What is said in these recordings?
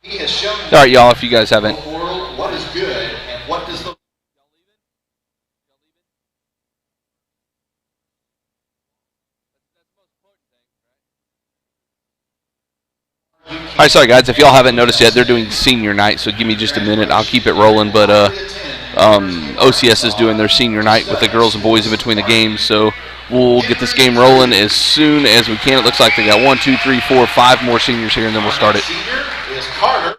All right, y'all, if you guys haven't. What is good and what does the All right, sorry, guys, if y'all haven't noticed yet, they're doing senior night, so give me just a minute. I'll keep it rolling, but OCS is doing their senior night with the girls and boys in between the games, so we'll get this game rolling as soon as we can. It looks like they got 1, 2, 3, 4, 5 more seniors here, and then we'll start it. senior is Carter.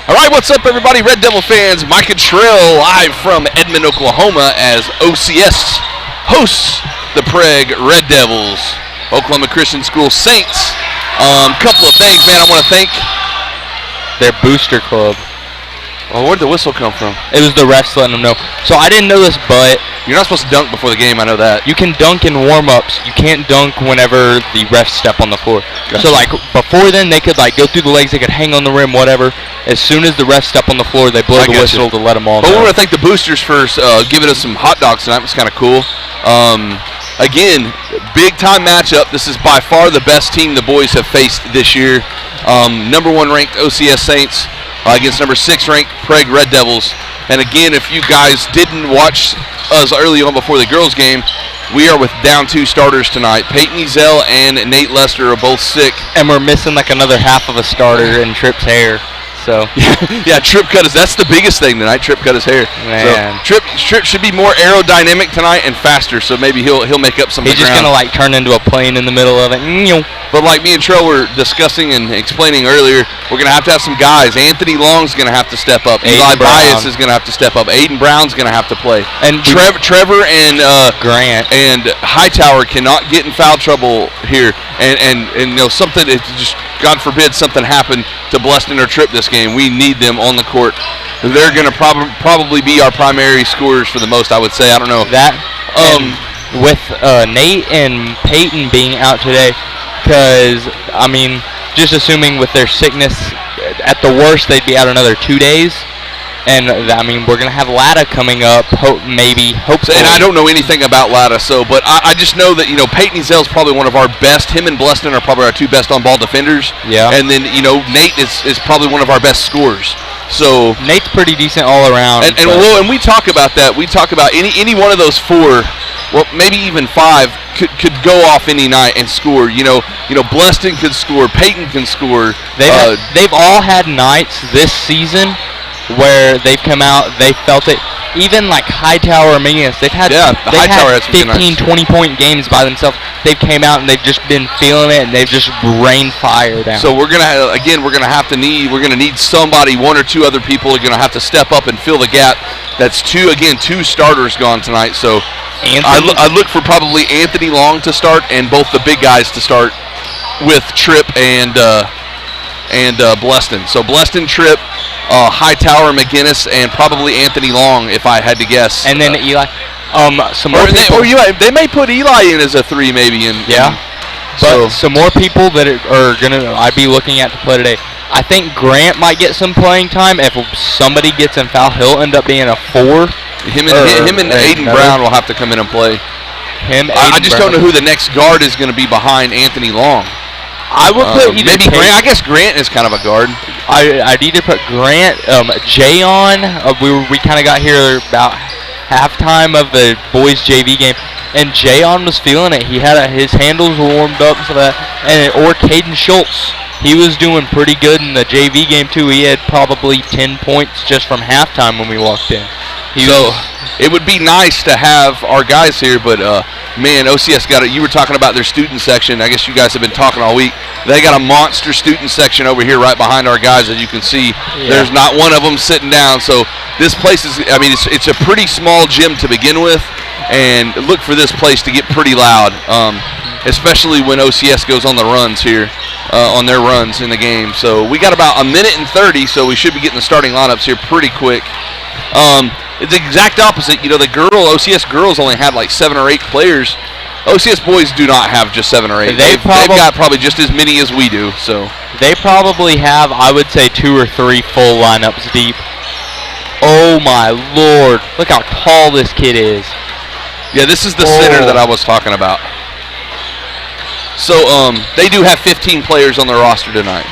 All right, what's up, everybody? Red Devil fans, Mike and Trill live from Edmond, Oklahoma, as OCS hosts the Prague Red Devils, Oklahoma Christian School Saints. Couple of things, man. I want to thank their booster club. Oh, where'd the whistle come from? It was the refs letting them know. So I didn't know this, but you're not supposed to dunk before the game. I know that. You can dunk in warm-ups. You can't dunk whenever the refs step on the floor. Gotcha. So like before then, they could like go through the legs. They could hang on the rim, whatever. As soon as the refs step on the floor, they blow the whistle to let them all know. But we want to thank the boosters for giving us some hot dogs tonight. It was kind of cool. Again, big-time matchup. This is by far the best team the boys have faced this year. Number 1 ranked OCS Saints against number 6 ranked Prague Red Devils. And again, if you guys didn't watch us early on before the girls' game, we are with down 2 starters tonight. Peyton Ezell and Nate Lester are both sick. And we're missing like another half of a starter in Tripp's hair. So yeah, Tripp cut his. That's the biggest thing tonight. Tripp cut his hair. Man, so, Tripp should be more aerodynamic tonight and faster. So maybe he'll make up some. He's just gonna like turn into a plane in the middle of it. But like me and Trill were discussing and explaining earlier, we're gonna have to have some guys. Anthony Long's gonna have to step up. Eli Bias is gonna have to step up. Aiden Brown's gonna have to play. And Trevor and Grant and Hightower cannot get in foul trouble here. And you know something. It just God forbid something happened to Bleston or Tripp this game. We need them on the court. They're going to probably be our primary scorers for the most, I would say. I don't know. That with Nate and Peyton being out today, because, I mean, just assuming with their sickness, at the worst, they'd be out another 2 days. And, I mean, we're going to have Latta coming up, hopefully. And I don't know anything about Latta, but I just know that, you know, Peyton Ezell is probably one of our best. Him and Bleston are probably our 2 best on-ball defenders. Yeah. And then, you know, Nate is probably one of our best scorers. So Nate's pretty decent all around. And we talk about that. We talk about any one of those 4, well, maybe even 5 could go off any night and score. You know, Bleston could score. Peyton can score. They've all had nights this season where they've come out, they felt it. Even like Hightower or Mingus, they've had 15, 20-point games by themselves. They've came out and they've just been feeling it, and they've just rained fire down. So we're gonna need somebody, 1 or 2 other people are gonna have to step up and fill the gap. That's 2 starters gone tonight. So I look for probably Anthony Long to start and both the big guys to start with Tripp and Bleston. So Bleston, Tripp, Hightower, McGinnis, and probably Anthony Long, if I had to guess. And then Eli. They may put Eli in as a 3, maybe. But some more people that I'd be looking at to play today. I think Grant might get some playing time. If somebody gets in foul, he'll end up being a 4. Him and Aiden Brown will have to come in and play. I just don't know who the next guard is going to be behind Anthony Long. I would put maybe Grant. I guess Grant is kind of a guard. I'd either put Grant, Jay on. We kind of got here about halftime of the boys JV game, and Jayon was feeling it. He had his handles warmed up and stuff like that. Or Caden Schultz. He was doing pretty good in the JV game too. He had probably 10 points just from halftime when we walked in. It would be nice to have our guys here, but man, OCS got it. You were talking about their student section. I guess you guys have been talking all week. They got a monster student section over here right behind our guys, as you can see. Yeah. There's not one of them sitting down. So this place is, I mean, it's a pretty small gym to begin with, and look for this place to get pretty loud, especially when OCS goes on the runs here, on their runs in the game. So we got about 1 minute and 30, so we should be getting the starting lineups here pretty quick. It's the exact opposite. You know, OCS girls only had like 7 or 8 players. OCS boys do not have just 7 or 8. They've got probably just as many as we do. So they probably have, I would say, 2 or 3 full lineups deep. Oh my Lord! Look how tall this kid is. Yeah, this is the center that I was talking about. So they do have 15 players on their roster tonight.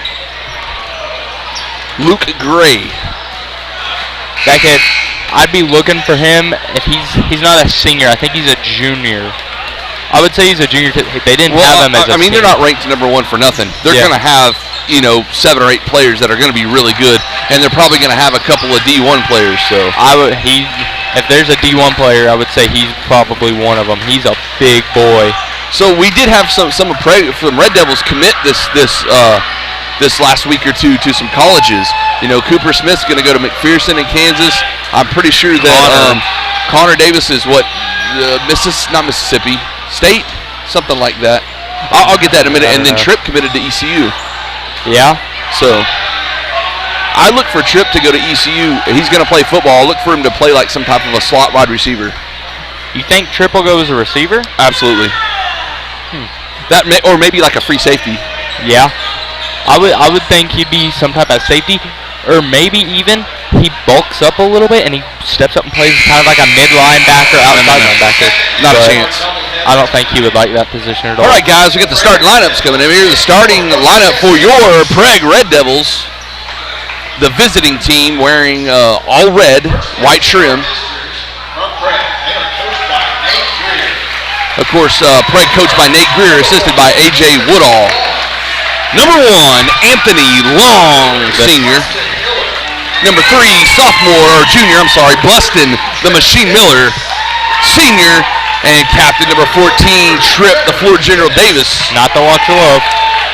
Luke Gray. That kid, I'd be looking for him if he's not a senior. I think he's a junior. I would say he's a junior. They didn't have him as a they're not ranked number 1 for nothing. They're going to have, 7 or 8 players that are going to be really good, and they're probably going to have a couple of D1 players. So if there's a D1 player, I would say he's probably one of them. He's a big boy. So we did have some Red Devils commit this last week or two to some colleges. Cooper Smith's going to go to McPherson in Kansas. I'm pretty sure that Connor Davis is not Mississippi State, something like that. I'll get that in a minute. And then Tripp committed to ECU. Yeah. So I look for Tripp to go to ECU. He's going to play football. I look for him to play like some type of a slot wide receiver. You think Tripp will go as a receiver? Absolutely. Or maybe like a free safety. Yeah. I would think he'd be some type of safety, or maybe even he bulks up a little bit and he steps up and plays kind of like a mid linebacker, outside linebacker. Not a chance. I don't think he would like that position at all. All right, guys, we got the starting lineups coming in here. The starting lineup for your Prague Red Devils. The visiting team wearing all red, white trim. Of course, Prague coached by Nate Greer, assisted by A.J. Woodall. Number 1, Anthony Long, senior. Number 3, junior, Buston, the Machine Miller, senior. And captain number 14, Tripp, the Florida General Davis. Not the watch of love.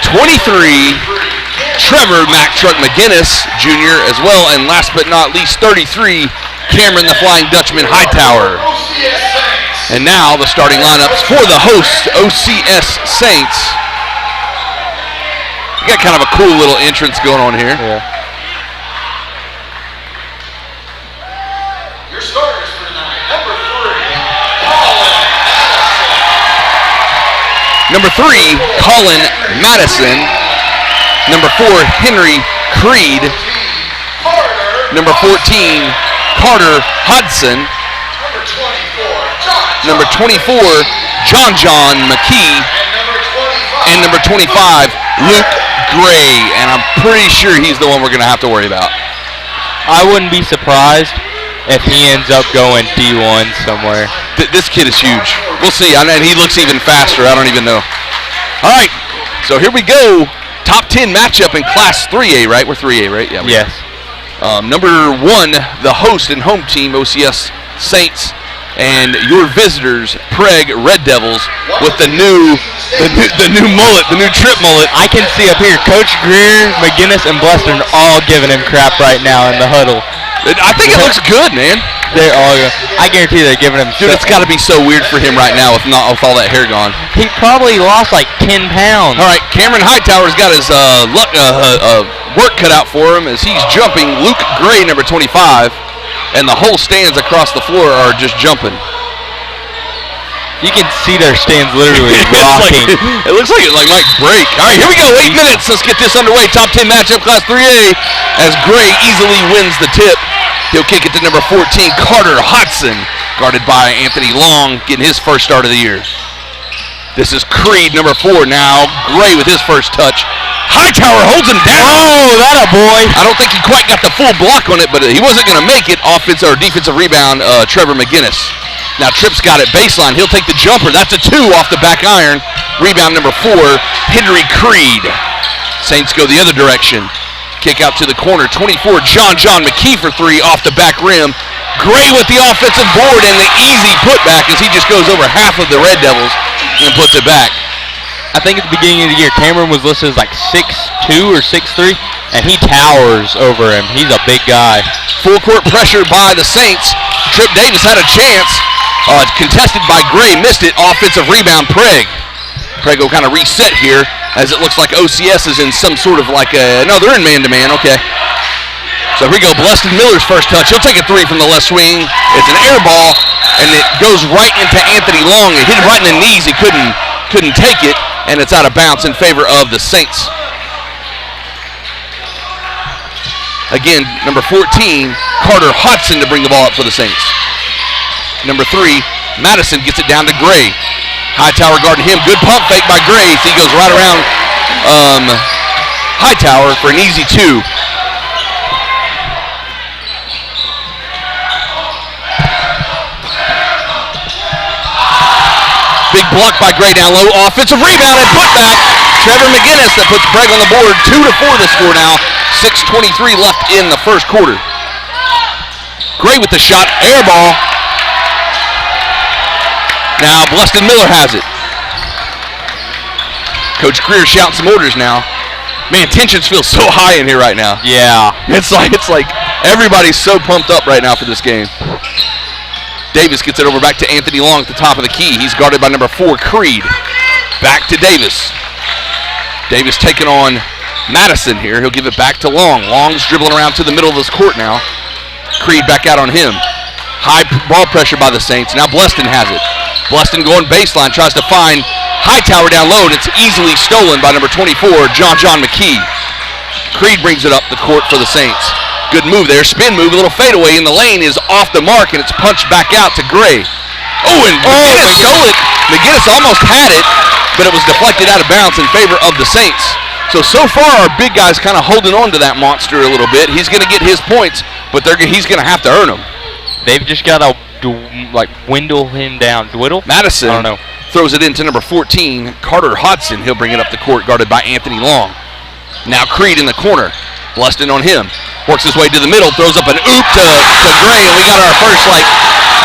23, Trevor Mack Truck McGinnis, junior as well. And last but not least, 33, Cameron the Flying Dutchman Hightower. And now the starting lineups for the host, OCS Saints. You got kind of a cool little entrance going on here. Yeah. Your starters for tonight, Number 3, Colin Madison. Number 4, Henry Creed. Number 14, Carter Hudson. Number 24, John McKee. And number 25, Luke Gray. And I'm pretty sure he's the one we're going to have to worry about. I wouldn't be surprised if he ends up going D1 somewhere. This kid is huge. We'll see. And he looks even faster. I don't even know. All right. So here we go. Top 10 matchup in Class 3A, right? We're 3A, right? Yeah. Yes. Number 1, the host and home team, OCS Saints, and your visitors, Prague Red Devils, with the new mullet, the new Tripp mullet. I can see up here, Coach Greer, McGinnis, and Bluster all giving him crap right now in the huddle. I think it looks good, man. They're all. I guarantee they're giving him. Dude, it's got to be so weird for him right now with all that hair gone. He probably lost like 10 pounds. All right, Cameron Hightower's got his work cut out for him as he's jumping. Luke Gray, number 25, and the whole stands across the floor are just jumping. You can see their stands literally rocking. It looks like it might break. All right, here we go. 8 minutes. Let's get this underway. Top 10 matchup, Class 3A, as Gray easily wins the tip. He'll kick it to number 14, Carter Hodson, guarded by Anthony Long, getting his first start of the year. This is Creed, number 4 now. Gray with his first touch. Hightower holds him down. Oh, that a boy. I don't think he quite got the full block on it, but he wasn't going to make it. Offensive or defensive rebound, Trevor McGinnis. Now Tripp's got it baseline. He'll take the jumper. That's a 2 off the back iron. Rebound number 4, Henry Creed. Saints go the other direction. Kick out to the corner. 24, John McKee for 3 off the back rim. Gray with the offensive board and the easy putback as he just goes over half of the Red Devils and puts it back. I think at the beginning of the year, Cameron was listed as like 6'2 or 6'3, and he towers over him. He's a big guy. Full court pressure by the Saints. Tripp Davis had a chance. Contested by Gray, missed it. Offensive rebound, Prague. Prague will kind of reset here as it looks like OCS is in some sort of like a, no, they're in man-to-man, okay. So here we go, Bluston Miller's first touch. He'll take a 3 from the left swing. It's an air ball, and it goes right into Anthony Long. It hit him right in the knees. He couldn't take it, and it's out of bounds in favor of the Saints. Again, number 14, Carter Hodson to bring the ball up for the Saints. Number 3, Madison gets it down to Gray. Hightower guarding him. Good pump fake by Gray. So he goes right around Hightower for an easy 2. Big block by Gray down low. Offensive rebound and put back. Trevor McGinnis that puts Prague on the board. 2-4 the score now. 6:23 left in the first quarter. Gray with the shot. Air ball. Now Bluston Miller has it. Coach Greer shouting some orders now. Man, tensions feel so high in here right now. Yeah. It's like everybody's so pumped up right now for this game. Davis gets it over back to Anthony Long at the top of the key. He's guarded by number 4, Creed. Back to Davis. Davis taking on Madison here. He'll give it back to Long. Long's dribbling around to the middle of this court now. Creed back out on him. High ball pressure by the Saints. Now Bluston has it. Bluston going baseline, tries to find Hightower down low, and it's easily stolen by number 24, John McKee. Creed brings it up the court for the Saints. Good move there, spin move, a little fadeaway in the lane is off the mark, and it's punched back out to Gray. Oh, and McGinnis stole it. McGinnis almost had it, but it was deflected out of bounds in favor of the Saints. So far, our big guy's kind of holding on to that monster a little bit. He's going to get his points, but he's going to have to earn them. They've just got to, dwindle him down. Dwiddle? Madison I don't know. Throws it into number 14, Carter Hodson. He'll bring it up the court, guarded by Anthony Long. Now Creed in the corner. Bluston on him. Works his way to the middle, throws up an oop to Gray, and we got our first,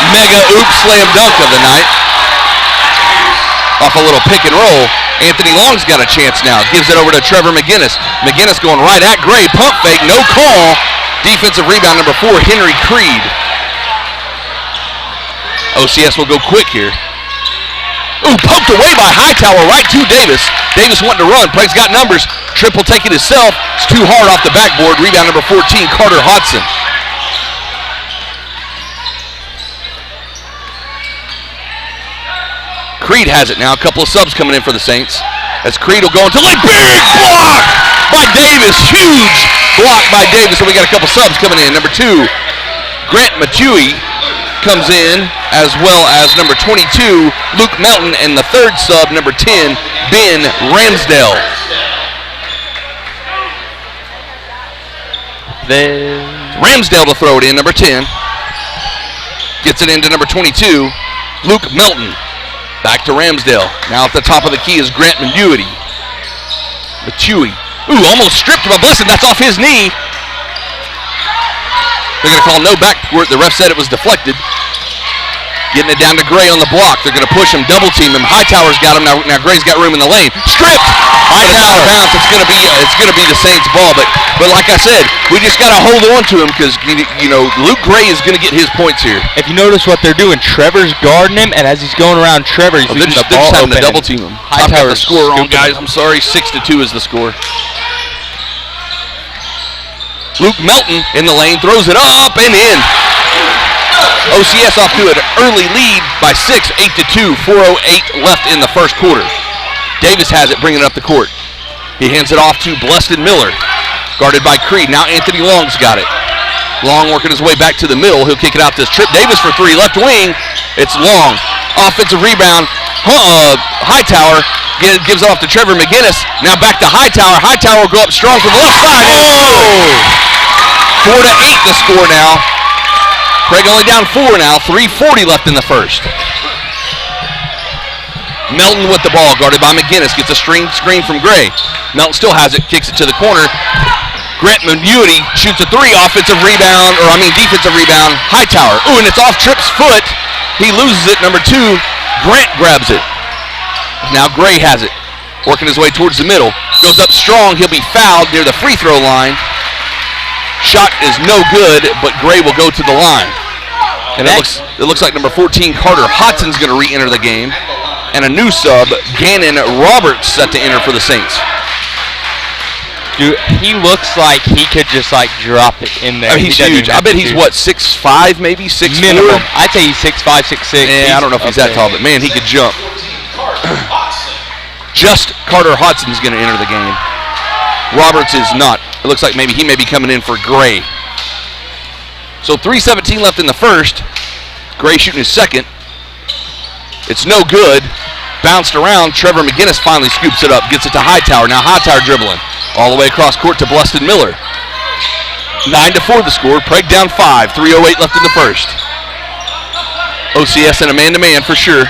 mega oop slam dunk of the night. Off a little pick and roll. Anthony Long's got a chance now. Gives it over to Trevor McGinnis. McGinnis going right at Gray. Pump fake, no call. Defensive rebound, number 4, Henry Creed. OCS will go quick here. Ooh, poked away by Hightower right to Davis. Davis wanting to run. Prague's got numbers. Triple take it himself. It's too hard off the backboard. Rebound number 14, Carter Hodson. Creed has it now. A couple of subs coming in for the Saints. As Creed will go into lane. Big block by Davis. Huge block by Davis. And we got a couple subs coming in. Number 2, Grant Matui comes in, as well as number 22, Luke Melton, and the third sub, number 10, Ben Ramsdale. Ramsdale to throw it in, number 10. Gets it into number 22, Luke Melton. Back to Ramsdale. Now at the top of the key is Grant Matui. Ooh, almost stripped by Bluston. That's off his knee. They're going to call no backcourt. The ref said it was deflected. Getting it down to Gray on the block. They're going to push him, double team him. Hightower's got him. Now Gray's got room in the lane. Stripped! Hightower bounce. It's going to be the Saints ball. But like I said, we just got to hold on to him because Luke Gray is going to get his points here. If you notice what they're doing, Trevor's guarding him, and as he's going around Trevor, he's leaving the ball open. They're just having to double team him. I've got the score wrong, guys. I'm sorry. 6-2 is the score. Luke Melton in the lane, throws it up and in. OCS off to an early lead by 6, 8-2, 4:08 left in the first quarter. Davis has it, bringing it up the court. He hands it off to Bluston Miller, guarded by Creed. Now Anthony Long's got it. Long working his way back to the middle. He'll kick it out to Trip Davis for 3, left wing. It's Long. Offensive rebound. Hightower gives it off to Trevor McGinnis. Now back to Hightower. Hightower will go up strong from the left side. Oh! 4-8 the score now. Prague only down 4 now. 3:40 left in the first. Melton with the ball, guarded by McGinnis. Gets a screen from Gray. Melton still has it. Kicks it to the corner. Grant Matui shoots a 3. Defensive rebound. Hightower. Ooh, and it's off Tripp's foot. He loses it. Number 2, Grant grabs it. Now Gray has it. Working his way towards the middle. Goes up strong. He'll be fouled near the free throw line. Shot is no good, but Gray will go to the line. And it looks like number 14, Carter Hodson's going to re-enter the game. And a new sub, Gannon Roberts, set to enter for the Saints. Dude, he looks like he could just drop it in there. He's huge. I bet he's 6'5", maybe 6'4". Minimum. I'd say he's 6'5", 6'6". Yeah, I don't know if he's that tall, but man, he could jump. Just Carter Hodson's going to enter the game. Roberts is not. It looks like maybe he may be coming in for Gray. So 3:17 left in the first. Gray shooting his second. It's no good. Bounced around. Trevor McGinnis finally scoops it up. Gets it to Hightower. Now Hightower dribbling. All the way across court to Bluston Miller. 9-4 the score. Prague down 5. 3:08 left in the first. OCS and a man-to-man for sure.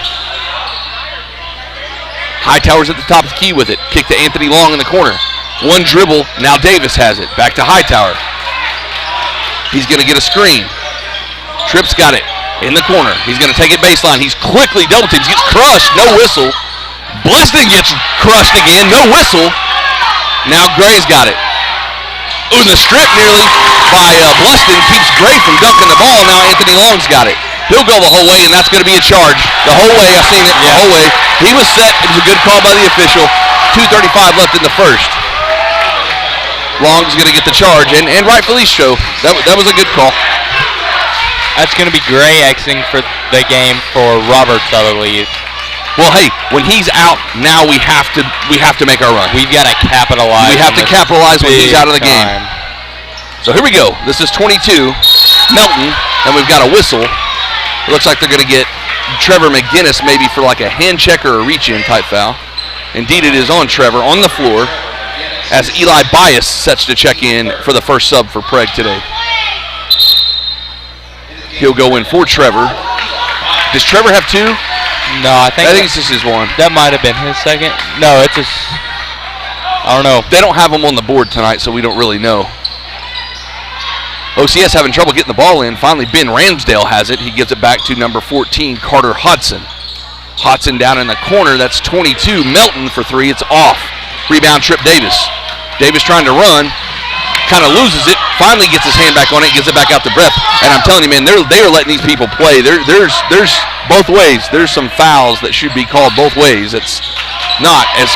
Hightower's at the top of the key with it. Kick to Anthony Long in the corner. One dribble. Now Davis has it. Back to Hightower. He's going to get a screen. Tripp's got it in the corner. He's going to take it baseline. He's quickly double teams. Gets crushed. No whistle. Bleston gets crushed again. No whistle. Now Gray's got it. Ooh, the strip nearly by Bleston keeps Gray from dunking the ball. Now Anthony Long's got it. He'll go the whole way, and that's going to be a charge. The whole way. I've seen it the whole way. He was set. It was a good call by the official. 2:35 left in the first. Long's going to get the charge, and rightfully so. That was a good call. That's going to be Gray Xing for the game for Roberts, I believe. Well, hey, when he's out, now we have to make our run. We've got to capitalize. We have to capitalize when he's out of the game. So here we go. This is 22. Melton, and we've got a whistle. It looks like they're going to get Trevor McGinnis maybe for like a hand check or a reach-in type foul. Indeed, it is on Trevor on the floor as Eli Bias sets to check in for the first sub for Prague today. He'll go in for Trevor. Does Trevor have two? No, I think it's just his one. That might have been his second. No, it's just, I don't know. They don't have him on the board tonight, so we don't really know. OCS having trouble getting the ball in. Finally, Ben Ramsdale has it. He gives it back to number 14, Carter Hodson. Hodson down in the corner. That's 22. Melton for three. It's off. Rebound, Trip Davis. Davis trying to run. Kind of loses it. Finally gets his hand back on it. Gives it back out to Breath. And I'm telling you, man, they are letting these people play. There's both ways. There's some fouls that should be called both ways. It's not as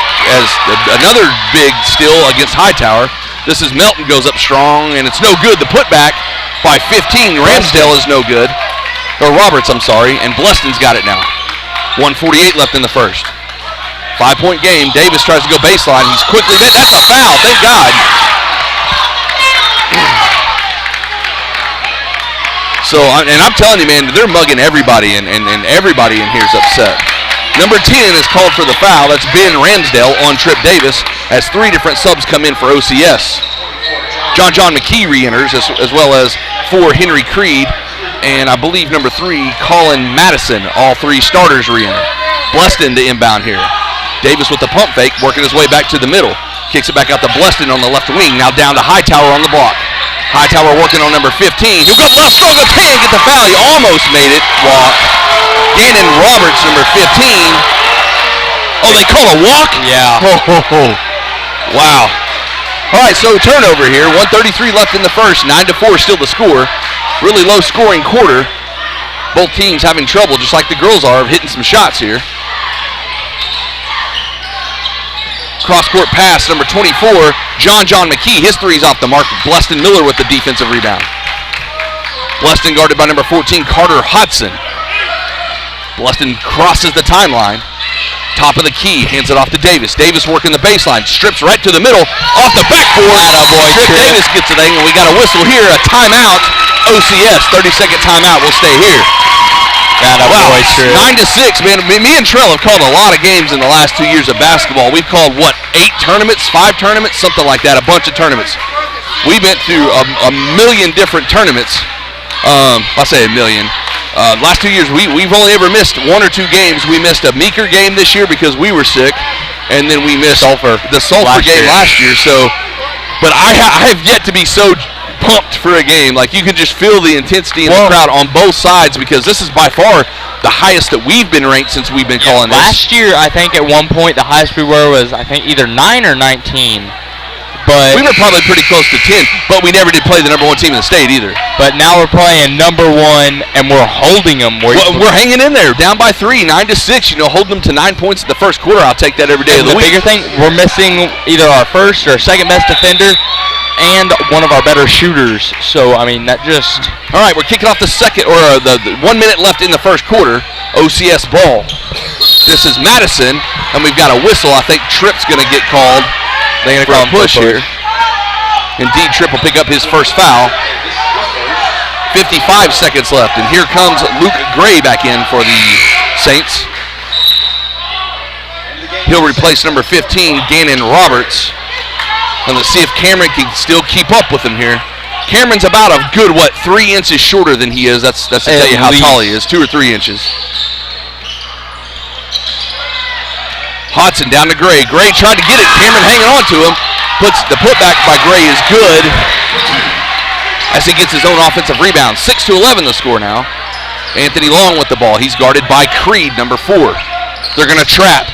another big steal against Hightower. This is Melton goes up strong, and it's no good. The putback by 15. Ramsdale is no good. Or Roberts, I'm sorry. And Bleston's got it now. 1:48 left in the first. 5-point game. Davis tries to go baseline. He's quickly met. That's a foul. Thank God. So, and I'm telling you, man, they're mugging everybody, and everybody in here is upset. Number 10 is called for the foul. That's Ben Ramsdale on Trip Davis as three different subs come in for OCS. John McKee re-enters as well as 4 Henry Creed, and I believe number 3 Colin Madison. All three starters re-enter. Bleston to inbound here. Davis with the pump fake, working his way back to the middle. Kicks it back out to Bleston on the left wing. Now down to Hightower on the block. Hightower working on number 15. He'll go left stroke of 10, get the foul. He almost made it. Walk. Gannon Roberts, number 15. Oh, they call a walk? Yeah. Wow. All right, so turnover here. 1:33 left in the first. 9-4 still the score. Really low scoring quarter. Both teams having trouble, just like the girls are, of hitting some shots here. Cross-court pass, number 24, John McKee. His three's off the mark. Bleston Miller with the defensive rebound. Bleston guarded by number 14, Carter Hodson. Bleston crosses the timeline. Top of the key, hands it off to Davis. Davis working the baseline, strips right to the middle, off the backboard. Trip Davis gets the thing, and we got a whistle here, a timeout. OCS, 30-second timeout. We'll stay here. Wow, 9-6, man. Me and Trell have called a lot of games in the last 2 years of basketball. We've called, 8 tournaments, 5 tournaments, something like that, a bunch of tournaments. We've been through a million different tournaments. I say a million. Last 2 years, we've only ever missed 1 or 2 games. We missed a Meeker game this year because we were sick, and then we missed the Sulphur game last year. So, but I have yet to be so pumped for a game. Like, you can just feel the intensity in the crowd on both sides, because this is by far the highest that we've been ranked since we've been calling this. Last year, I think at one point the highest we were was, I think, either 9 or 19. But we were probably pretty close to 10, but we never did play the number 1 team in the state either. But now we're playing number 1, and we're holding them. We're hanging in there, down by 3, 9-6. Holding them to 9 points in the first quarter. I'll take that every day of the week. The bigger thing, we're missing either our first or second best defender and one of our better shooters. So, I mean, that just... All right, we're kicking off the 1 minute left in the first quarter. OCS ball. This is Madison, and we've got a whistle. I think Tripp's going to get called. They're going to call a push here. Indeed, Tripp will pick up his first foul. 55 seconds left, and here comes Luke Gray back in for the Saints. He'll replace number 15, Gannon Roberts. And let's see if Cameron can still keep up with him here. Cameron's about a good, 3 inches shorter than he is. That's to tell you how tall he is, 2 or 3 inches. Hodson down to Gray. Gray tried to get it. Cameron hanging on to him. The putback by Gray is good as he gets his own offensive rebound. 6-11 the score now. Anthony Long with the ball. He's guarded by Creed, number 4. They're going to trap.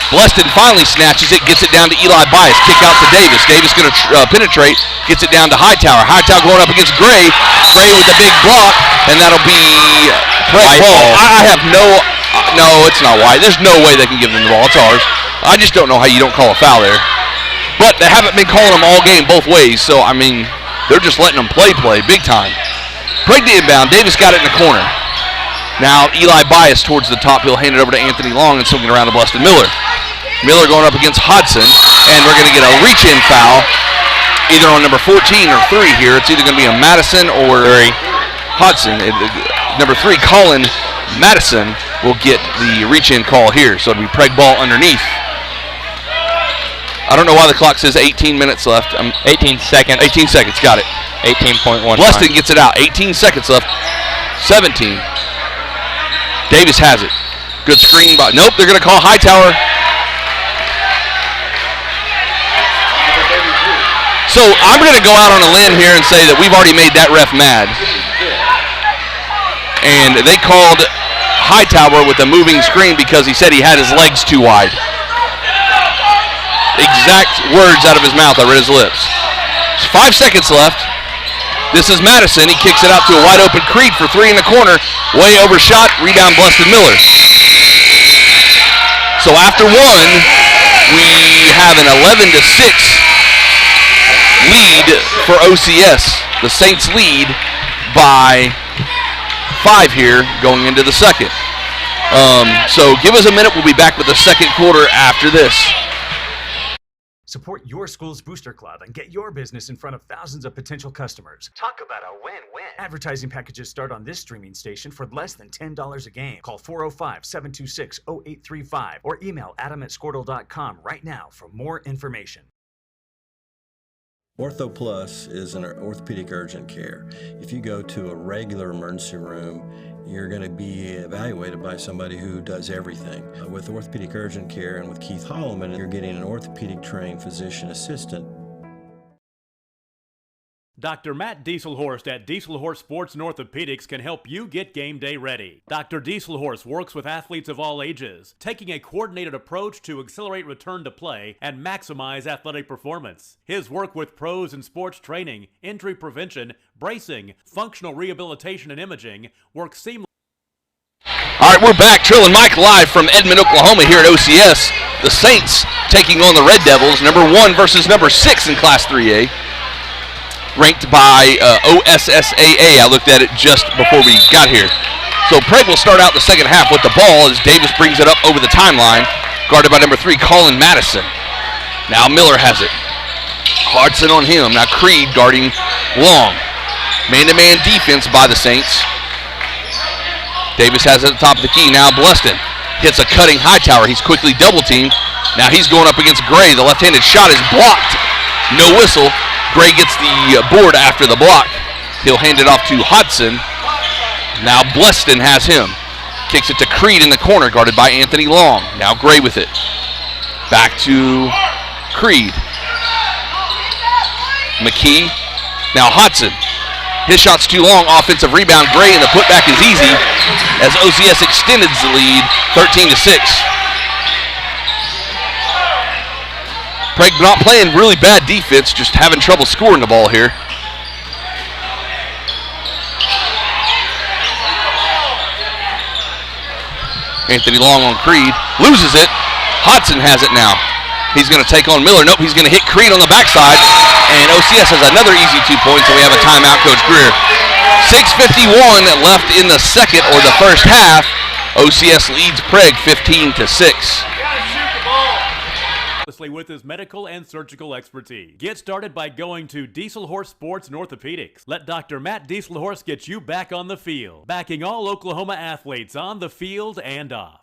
Bleston finally snatches it, gets it down to Eli Bias. Kick out to Davis. Davis going to penetrate, gets it down to Hightower. Hightower going up against Gray. Gray with the big block, and that'll be Prague ball. I have no, it's not wide. There's no way they can give them the ball. It's ours. I just don't know how you don't call a foul there. But they haven't been calling them all game both ways, so, I mean, they're just letting them play big time. Prague the inbound. Davis got it in the corner. Now Eli Bias towards the top. He'll hand it over to Anthony Long and swinging around to Bleston Miller. Miller going up against Hodson, and we're going to get a reach-in foul either on number 14 or 3 here. It's either going to be a Madison or Hodson. Number 3, Colin Madison, will get the reach-in call here. So it'll be Prague ball underneath. I don't know why the clock says 18 minutes left. 18 seconds. 18 seconds, got it. 18.1. Bleston gets it out. 18 seconds left. 17. Davis has it. Good screen by. Nope, they're going to call Hightower. So I'm going to go out on a limb here and say that we've already made that ref mad. And they called Hightower with a moving screen because he said he had his legs too wide. Exact words out of his mouth. I read his lips. 5 seconds left. This is Madison. He kicks it out to a wide open Creed for 3 in the corner. Way overshot. Rebound Bleston Miller. So after 1, we have an 11-6 lead for OCS. The Saints lead by 5 here going into the second. So give us a minute. We'll be back with the second quarter after this. Support your school's booster club and get your business in front of thousands of potential customers. Talk about a win-win. Advertising packages start on this streaming station for less than $10 a game. Call 405-726-0835 or email adam@squirtle.com right now for more information. Ortho Plus is an orthopedic urgent care. If you go to a regular emergency room, you're going to be evaluated by somebody who does everything. With orthopedic urgent care and with Keith Holloman, you're getting an orthopedic trained physician assistant. Dr. Matt Dieselhorst at Dieselhorst Sports and Orthopedics can help you get game day ready. Dr. Dieselhorst works with athletes of all ages, taking a coordinated approach to accelerate return to play and maximize athletic performance. His work with pros in sports training, injury prevention, bracing, functional rehabilitation, and imaging works seamlessly. All right, we're back. Trill and Mike live from Edmond, Oklahoma here at OCS. The Saints taking on the Red Devils, number 1 versus number 6 in Class 3A. Ranked by OSSAA. I looked at it just before we got here. So Prague will start out the second half with the ball as Davis brings it up over the timeline, guarded by number 3, Colin Madison. Now Miller has it. Hodson on him. Now Creed guarding Long. Man-to-man defense by the Saints. Davis has it at the top of the key. Now Bleston hits a cutting Hightower. He's quickly double-teamed. Now he's going up against Gray. The left-handed shot is blocked. No whistle. Gray gets the board after the block. He'll hand it off to Hodson. Now Bleston has him. Kicks it to Creed in the corner, guarded by Anthony Long. Now Gray with it. Back to Creed. McKee. Now Hodson. His shot's too long. Offensive rebound. Gray, and the putback is easy as OCS extended the lead 13-6. Prague not playing really bad defense, just having trouble scoring the ball here. Anthony Long on Creed. Loses it. Hodson has it now. He's going to take on Miller. Nope, he's going to hit Creed on the backside. And OCS has another easy 2 points, and we have a timeout, Coach Greer. 6:51 left in the second or the first half. OCS leads Prague 15-6. With his medical and surgical expertise. Get started by going to Dieselhorst Sports and Orthopedics. Let Dr. Matt Dieselhorst get you back on the field, backing all Oklahoma athletes on the field and off.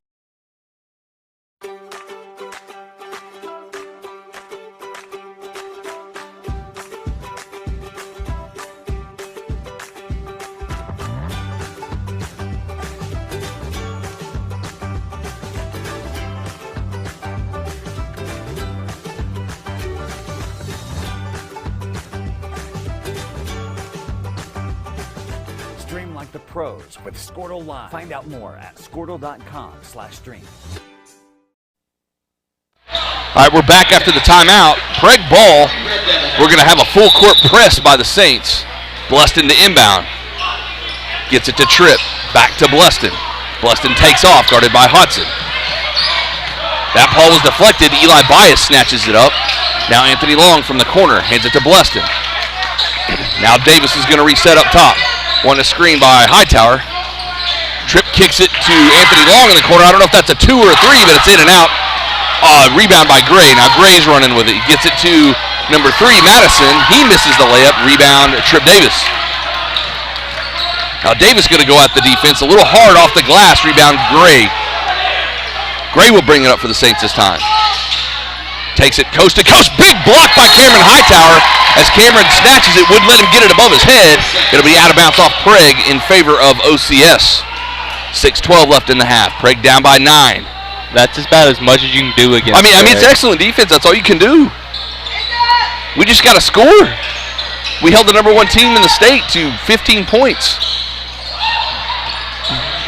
pros with Squirtle Live. Find out more at squirtle.com/stream. All right, we're back after the timeout. Prague ball. We're going to have a full court press by the Saints. Bluston to inbound. Gets it to Tripp. Back to Bluston. Bluston takes off, guarded by Hudson. That ball was deflected. Eli Bias snatches it up. Now Anthony Long from the corner hands it to Bluston. Now Davis is going to reset up top. Won a screen by Hightower. Tripp kicks it to Anthony Long in the corner. I don't know if that's a 2 or a 3, but it's in and out. Rebound by Gray. Now Gray's running with it. He gets it to number 3, Madison. He misses the layup. Rebound, Tripp Davis. Now Davis going to go at the defense. A little hard off the glass. Rebound, Gray. Gray will bring it up for the Saints this time. Takes it coast to coast. Big block by Cameron Hightower. As Cameron snatches it, wouldn't let him get it above his head. It'll be out of bounds off Prague in favor of OCS. 6:12 left in the half. Prague down by 9. That's about as much as you can do against. I mean, it's excellent defense. That's all you can do. We just got to score. We held the number 1 team in the state to 15 points.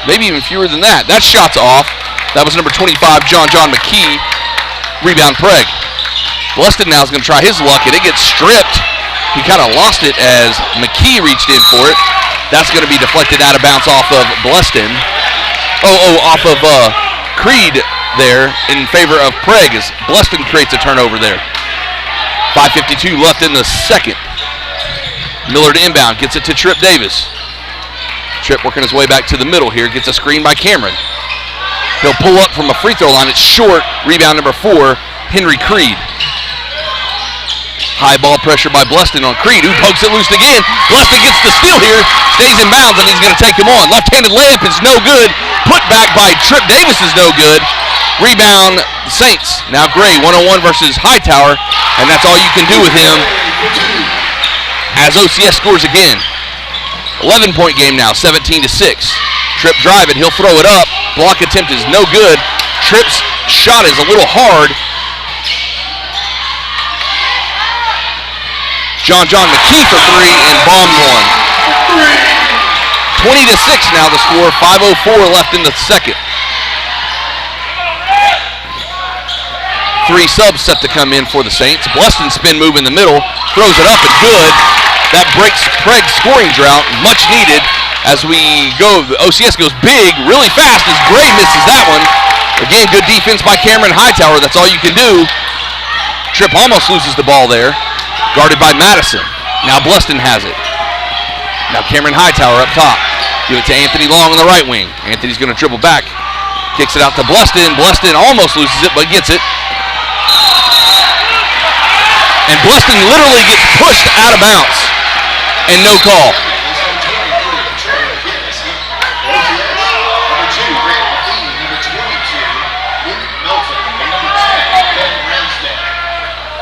Maybe even fewer than that. That shot's off. That was number 25, John McKee. Rebound, Prague. Bluston now is going to try his luck, and it gets stripped. He kind of lost it as McKee reached in for it. That's going to be deflected out of bounds off of Bluston. Off of Creed there in favor of Prague as Bluston creates a turnover there. 5:52 left in the second. Miller to inbound, gets it to Tripp Davis. Tripp working his way back to the middle here, gets a screen by Cameron. He'll pull up from a free throw line. It's short. Rebound number 4, Henry Creed. High ball pressure by Bluston on Creed, who pokes it loose again. Bluston gets the steal here, stays in bounds, and he's going to take him on. Left-handed layup is no good. Put back by Tripp Davis is no good. Rebound, Saints. Now Gray, 1-on-1 versus Hightower, and that's all you can do with him as OCS scores again. 11-point game now, 17-6. Tripp driving, he'll throw it up. Block attempt is no good. Tripp's shot is a little hard. John McKee for 3 and bombed one. 20-6 now the score. 5:04 left in the second. 3 subs set to come in for the Saints. Bluston spin move in the middle, throws it up and good. That breaks Prague's scoring drought, much needed. As we go, the OCS goes big, really fast as Gray misses that one. Again, good defense by Cameron Hightower. That's all you can do. Tripp almost loses the ball there. Guarded by Madison. Now Bluston has it. Now Cameron Hightower up top. Give it to Anthony Long on the right wing. Anthony's going to dribble back. Kicks it out to Bluston. Bluston almost loses it, but gets it. And Bluston literally gets pushed out of bounds. And no call.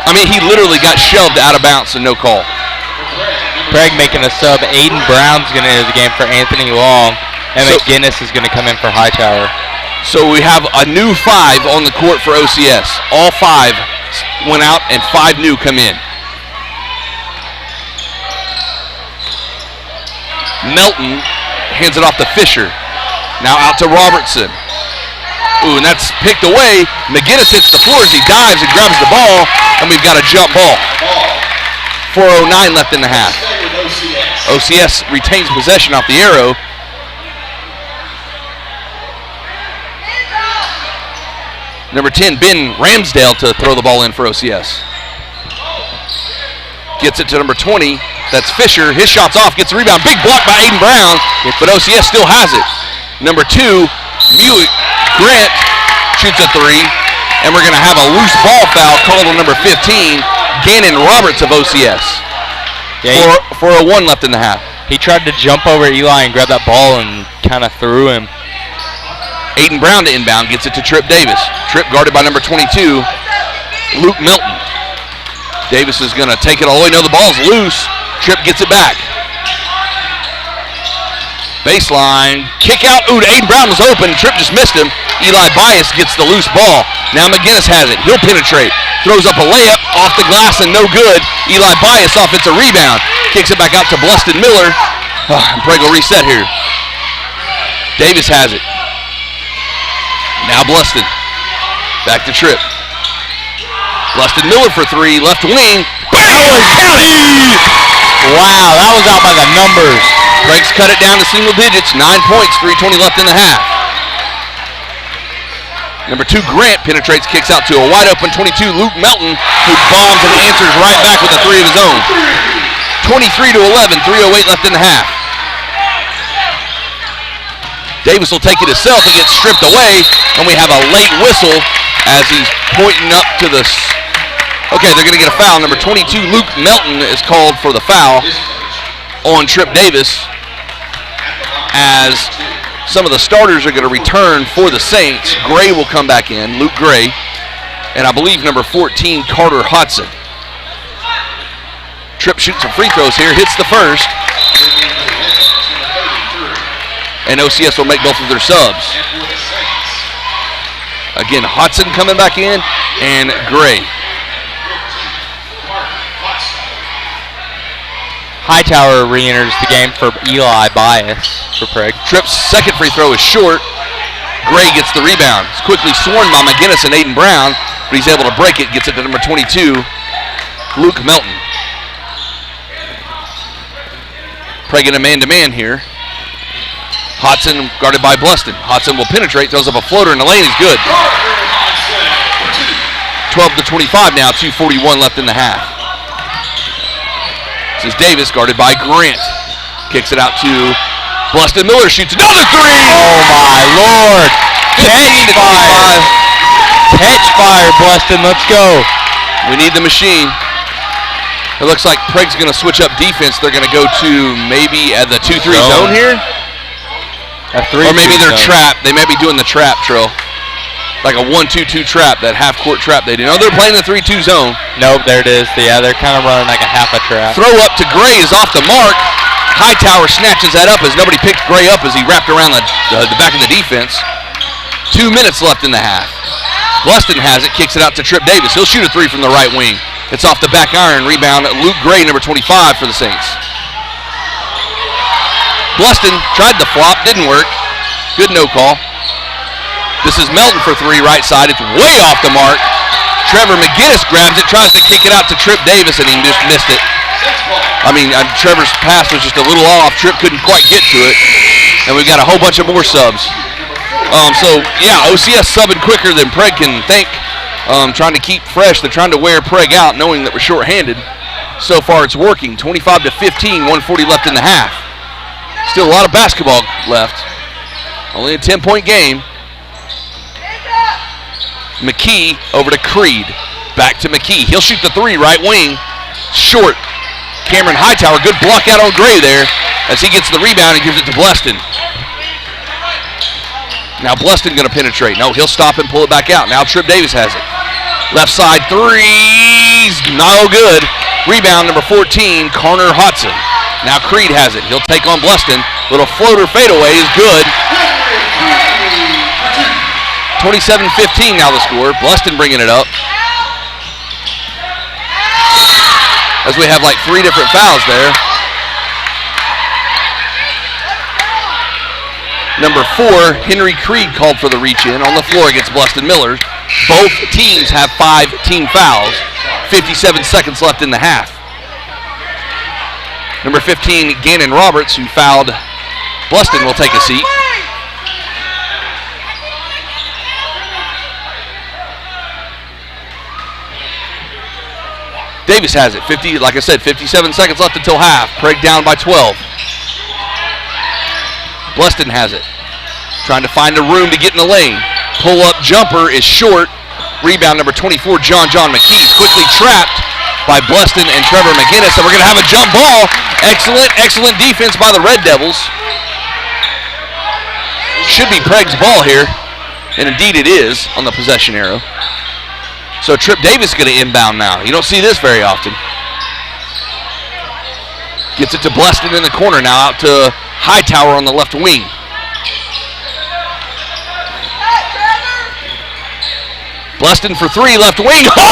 I mean, he literally got shoved out of bounds and no call. Prague making a sub. Aiden Brown's going to enter the game for Anthony Long, and McGinnis is going to come in for Hightower. So we have a new 5 on the court for OCS. All 5 went out and 5 new come in. Melton hands it off to Fisher. Now out to Robertson. Ooh, and that's picked away. McGinnis hits the floor as he dives and grabs the ball, and we've got a jump ball. 4:09 left in the half. OCS retains possession off the arrow. Number 10, Ben Ramsdale, to throw the ball in for OCS. Gets it to number 20. That's Fisher. His shot's off. Gets a rebound. Big block by Aiden Brown, but OCS still has it. Number 2, Grant shoots a 3, and we're going to have a loose ball foul called on number 15, Gannon Roberts of OCS. Yeah, 4:01 left in the half. He tried to jump over Eli and grab that ball and kind of threw him. Aiden Brown to inbound, gets it to Tripp Davis. Tripp guarded by number 22, Luke Milton. Davis is going to take it all the way. No, the ball's loose. Tripp gets it back. Baseline, kick out. Ooh, Aiden Brown was open. Tripp just missed him. Eli Bias gets the loose ball. Now McGinnis has it. He'll penetrate. Throws up a layup off the glass and no good. Eli Bias offensive rebound. Kicks it back out to Bluston Miller. And Prague will reset here. Davis has it. Now Bluston. Back to Tripp. Bluston Miller for three. Left wing. Wow, that was out by the numbers. Prague's cut it down to single digits. 9 points. 3:20 left in the half. Number 2, Grant penetrates, kicks out to a wide open 22, Luke Melton, who bombs and answers right back with a three of his own. 23-11, 3:08 left in the half. Davis will take it himself and gets stripped away, and we have a late whistle as he's pointing up to the... Okay, they're going to get a foul. Number 22, Luke Melton, is called for the foul on Tripp Davis, as some of the starters are going to return for the Saints. Gray will come back in, Luke Gray, and I believe number 14, Carter Hodson. Tripp shoots some free throws here, hits the first, and OCS will make both of their subs. Again, Hodson coming back in, and Gray. Hightower re-enters the game for Eli Bias for Prague. Tripp's second free throw is short. Gray gets the rebound. It's quickly sworn by McGinnis and Aiden Brown, but he's able to break it, gets it to number 22, Luke Melton. Prague in a man-to-man here. Hodson guarded by Bluston. Hodson will penetrate, throws up a floater in the lane, he's good. 12-25 now, 2:41 left in the half. This is Davis guarded by Grant. Kicks it out to Bluston Miller, shoots another three! Oh my Lord! Catch fire! Catch fire, Bluston, let's go. We need the machine. It looks like Prague's going to switch up defense. They're going to go to maybe at the 2-3 zone here. Or maybe they're trapped. They may be doing the trap, Trill. Like a 1-2-2 trap, that half-court trap they do. No, they're playing the 3-2 zone. Nope, there it is. Yeah, they're kind of running like a half a trap. Throw up to Gray is off the mark. Hightower snatches that up as nobody picked Gray up as he wrapped around the back of the defense. 2 minutes left in the half. Bluston has it, kicks it out to Tripp Davis. He'll shoot a three from the right wing. It's off the back iron. Rebound, Luke Gray, number 25 for the Saints. Bluston tried the flop, didn't work. Good no call. This is Melton for three, right side. It's way off the mark. Trevor McGinnis grabs it, tries to kick it out to Tripp Davis, and he just missed it. I mean, Trevor's pass was just a little off. Tripp couldn't quite get to it. And we've got a whole bunch of more subs. So, yeah, OCS subbing quicker than Prague can think. Trying to keep fresh. They're trying to wear Prague out, knowing that we're shorthanded. So far, it's working. 25-15, 1:40 left in the half. Still a lot of basketball left. Only a 10-point game. McKee over to Creed. Back to McKee. He'll shoot the three, right wing. Short. Cameron Hightower, good block out on Gray there as he gets the rebound and gives it to Bluston. Now Bluston going to penetrate. No, he'll stop and pull it back out. Now Tripp Davis has it. Left side threes, no good. Rebound number 14, Carter Hodson. Now Creed has it. He'll take on Bluston. Little floater fadeaway is good. 27-15 now the score. Bluston bringing it up. As we have like three different fouls there. Number 4, Henry Creed called for the reach-in on the floor against Bluston Miller. Both teams have 5 team fouls. 57 seconds left in the half. Number 15, Gannon Roberts, who fouled Bluston, will take a seat. Davis has it. like I said, 57 seconds left until half. Prague down by 12. Bluston has it. Trying to find a room to get in the lane. Pull-up jumper is short. Rebound number 24, John McKee. Quickly trapped by Bluston and Trevor McGinnis. And we're going to have a jump ball. Excellent defense by the Red Devils. Should be Prague's ball here. And indeed it is on the possession arrow. So Tripp Davis is going to inbound now. You don't see this very often. Gets it to Bluston in the corner now, out to Hightower on the left wing. Bluston for three, left wing. Oh,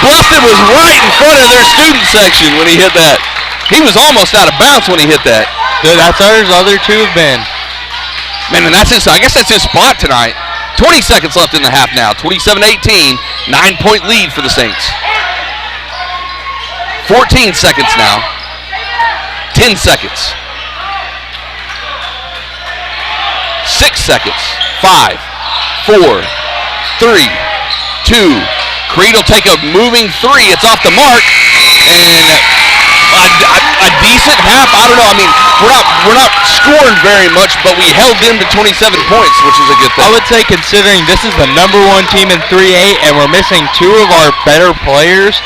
Bluston was right in front of their student section when he hit that. He was almost out of bounds when he hit that. That's ours. Other two have been. Man, and I guess that's his spot tonight. 20 seconds left in the half now. 27-18, 9-point lead for the Saints. 14 seconds now. 10 seconds. 6 seconds. 5, 4, 3, 2. Creed will take a moving three. It's off the mark. And a decent half. I don't know. I mean, we're not scoring very much, but we held them to 27 points, which is a good thing. I would say, considering this is the #1 team in 3A and we're missing two of our better players,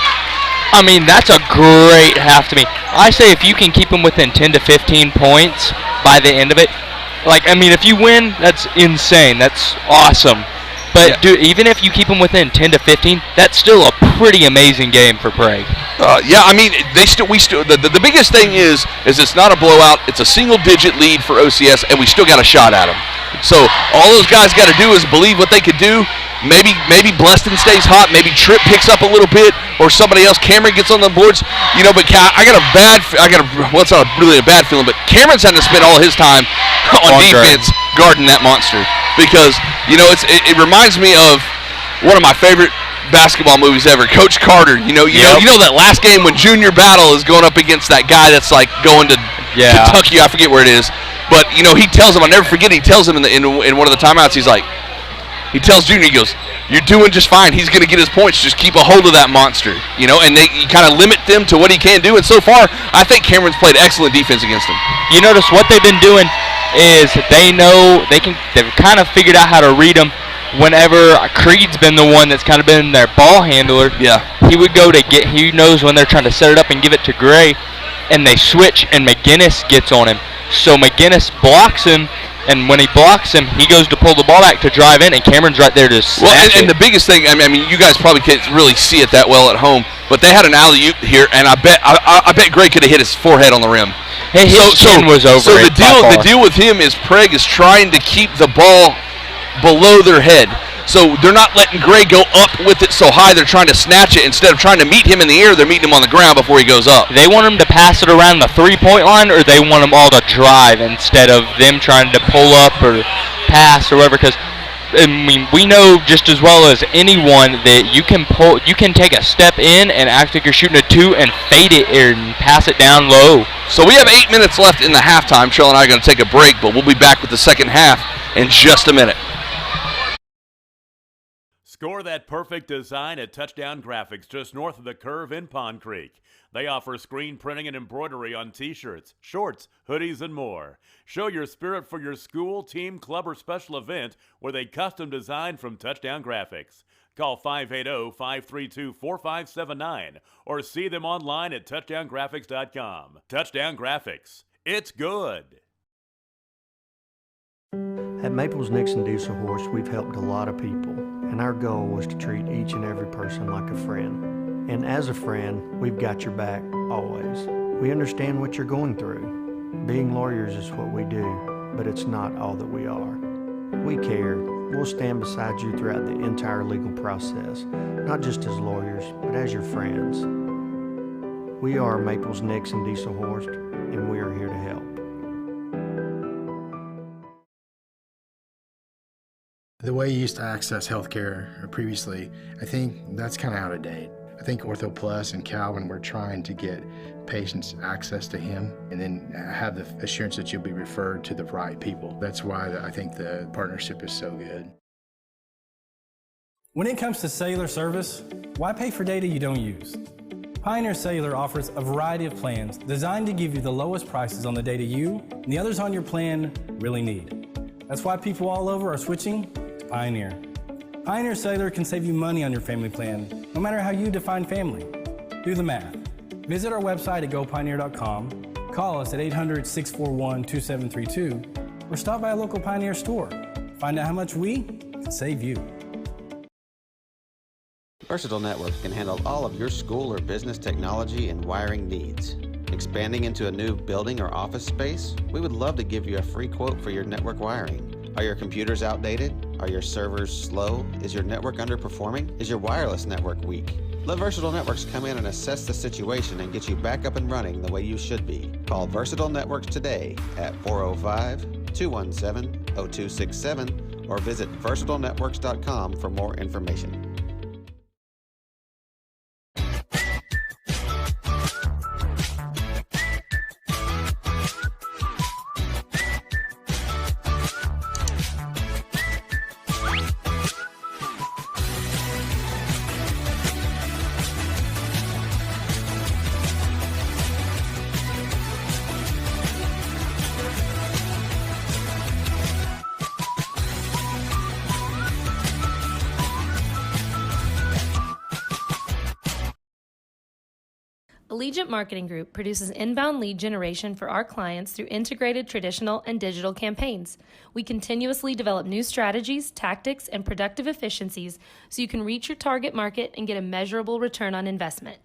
I mean, that's a great half to me. I say if you can keep them within 10 to 15 points by the end of it, like, I mean, if you win, that's insane. That's awesome. But even if you keep them within 10 to 15, that's still a pretty amazing game for Prague. Yeah, I mean, the biggest thing is it's not a blowout. It's a single-digit lead for OCS, and we still got a shot at them. So all those guys got to do is believe what they could do. Maybe Bleston stays hot. Maybe Tripp picks up a little bit, or somebody else. Cameron gets on the boards. You know, but well, it's not really a bad feeling, but Cameron's had to spend all his time on defense guarding that monster because, you know, it reminds me of one of my favorite basketball movies ever, Coach Carter. You know that last game when Junior Battle is going up against that guy that's like going to Kentucky. I forget where it is, but you know he tells him. I'll never forget. He tells him in one of the timeouts. He tells Junior, he goes, "You're doing just fine. He's going to get his points. Just keep a hold of that monster." You know, and you kind of limit them to what he can do. And so far, I think Cameron's played excellent defense against him. You notice what they've been doing is they've kind of figured out how to read them. Whenever Creed's been the one that's kind of been their ball handler, he would go to he knows when they're trying to set it up and give it to Gray, and they switch, and McGinnis gets on him. So McGinnis blocks him, and when he blocks him, he goes to pull the ball back to drive in, and Cameron's right there to snatch and the biggest thing, I mean, you guys probably can't really see it that well at home, but they had an alley-oop here, and I bet Gray could have hit his forehead on the rim. Hey, his chin was over. So the deal with him is Prague is trying to keep the ball below their head. So they're not letting Gray go up with it so high. They're trying to snatch it. Instead of trying to meet him in the air, they're meeting him on the ground before he goes up. They want him to pass it around the three-point line, or they want them all to drive instead of them trying to pull up or pass or whatever. Because I mean, we know just as well as anyone that you can take a step in and act like you're shooting a two and fade it and pass it down low. So we have 8 minutes left in the halftime. Trell and I are going to take a break, but we'll be back with the second half in just a minute. Score that perfect design at Touchdown Graphics just north of the curve in Pond Creek. They offer screen printing and embroidery on t-shirts, shorts, hoodies, and more. Show your spirit for your school, team, club, or special event with a custom design from Touchdown Graphics. Call 580-532-4579 or see them online at touchdowngraphics.com. Touchdown Graphics. It's good. At Maples Nixon Diesel Horse, we've helped a lot of people, and our goal was to treat each and every person like a friend. And as a friend, we've got your back, always. We understand what you're going through. Being lawyers is what we do, but it's not all that we are. We care. We'll stand beside you throughout the entire legal process, not just as lawyers, but as your friends. We are Maples Nixon Diesel Horse, and we are here to help. The way you used to access healthcare previously, I think that's kind of out of date. I think Ortho Plus and Calvin were trying to get patients access to him and then have the assurance that you'll be referred to the right people. That's why I think the partnership is so good. When it comes to cellular service, why pay for data you don't use? Pioneer Cellular offers a variety of plans designed to give you the lowest prices on the data you and the others on your plan really need. That's why people all over are switching to Pioneer. Pioneer Cellular can save you money on your family plan, no matter how you define family. Do the math. Visit our website at gopioneer.com, call us at 800-641-2732, or stop by a local Pioneer store. Find out how much we can save you. Versatile Networks can handle all of your school or business technology and wiring needs. Expanding into a new building or office space? We would love to give you a free quote for your network wiring. Are your computers outdated? Are your servers slow? Is your network underperforming? Is your wireless network weak? Let Versatile Networks come in and assess the situation and get you back up and running the way you should be. Call Versatile Networks today at 405-217-0267 or visit versatilenetworks.com for more information. Allegiant Marketing Group produces inbound lead generation for our clients through integrated traditional and digital campaigns. We continuously develop new strategies, tactics, and productive efficiencies so you can reach your target market and get a measurable return on investment.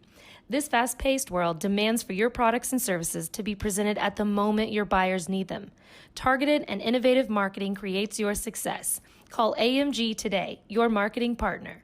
This fast-paced world demands for your products and services to be presented at the moment your buyers need them. Targeted and innovative marketing creates your success. Call AMG today, your marketing partner.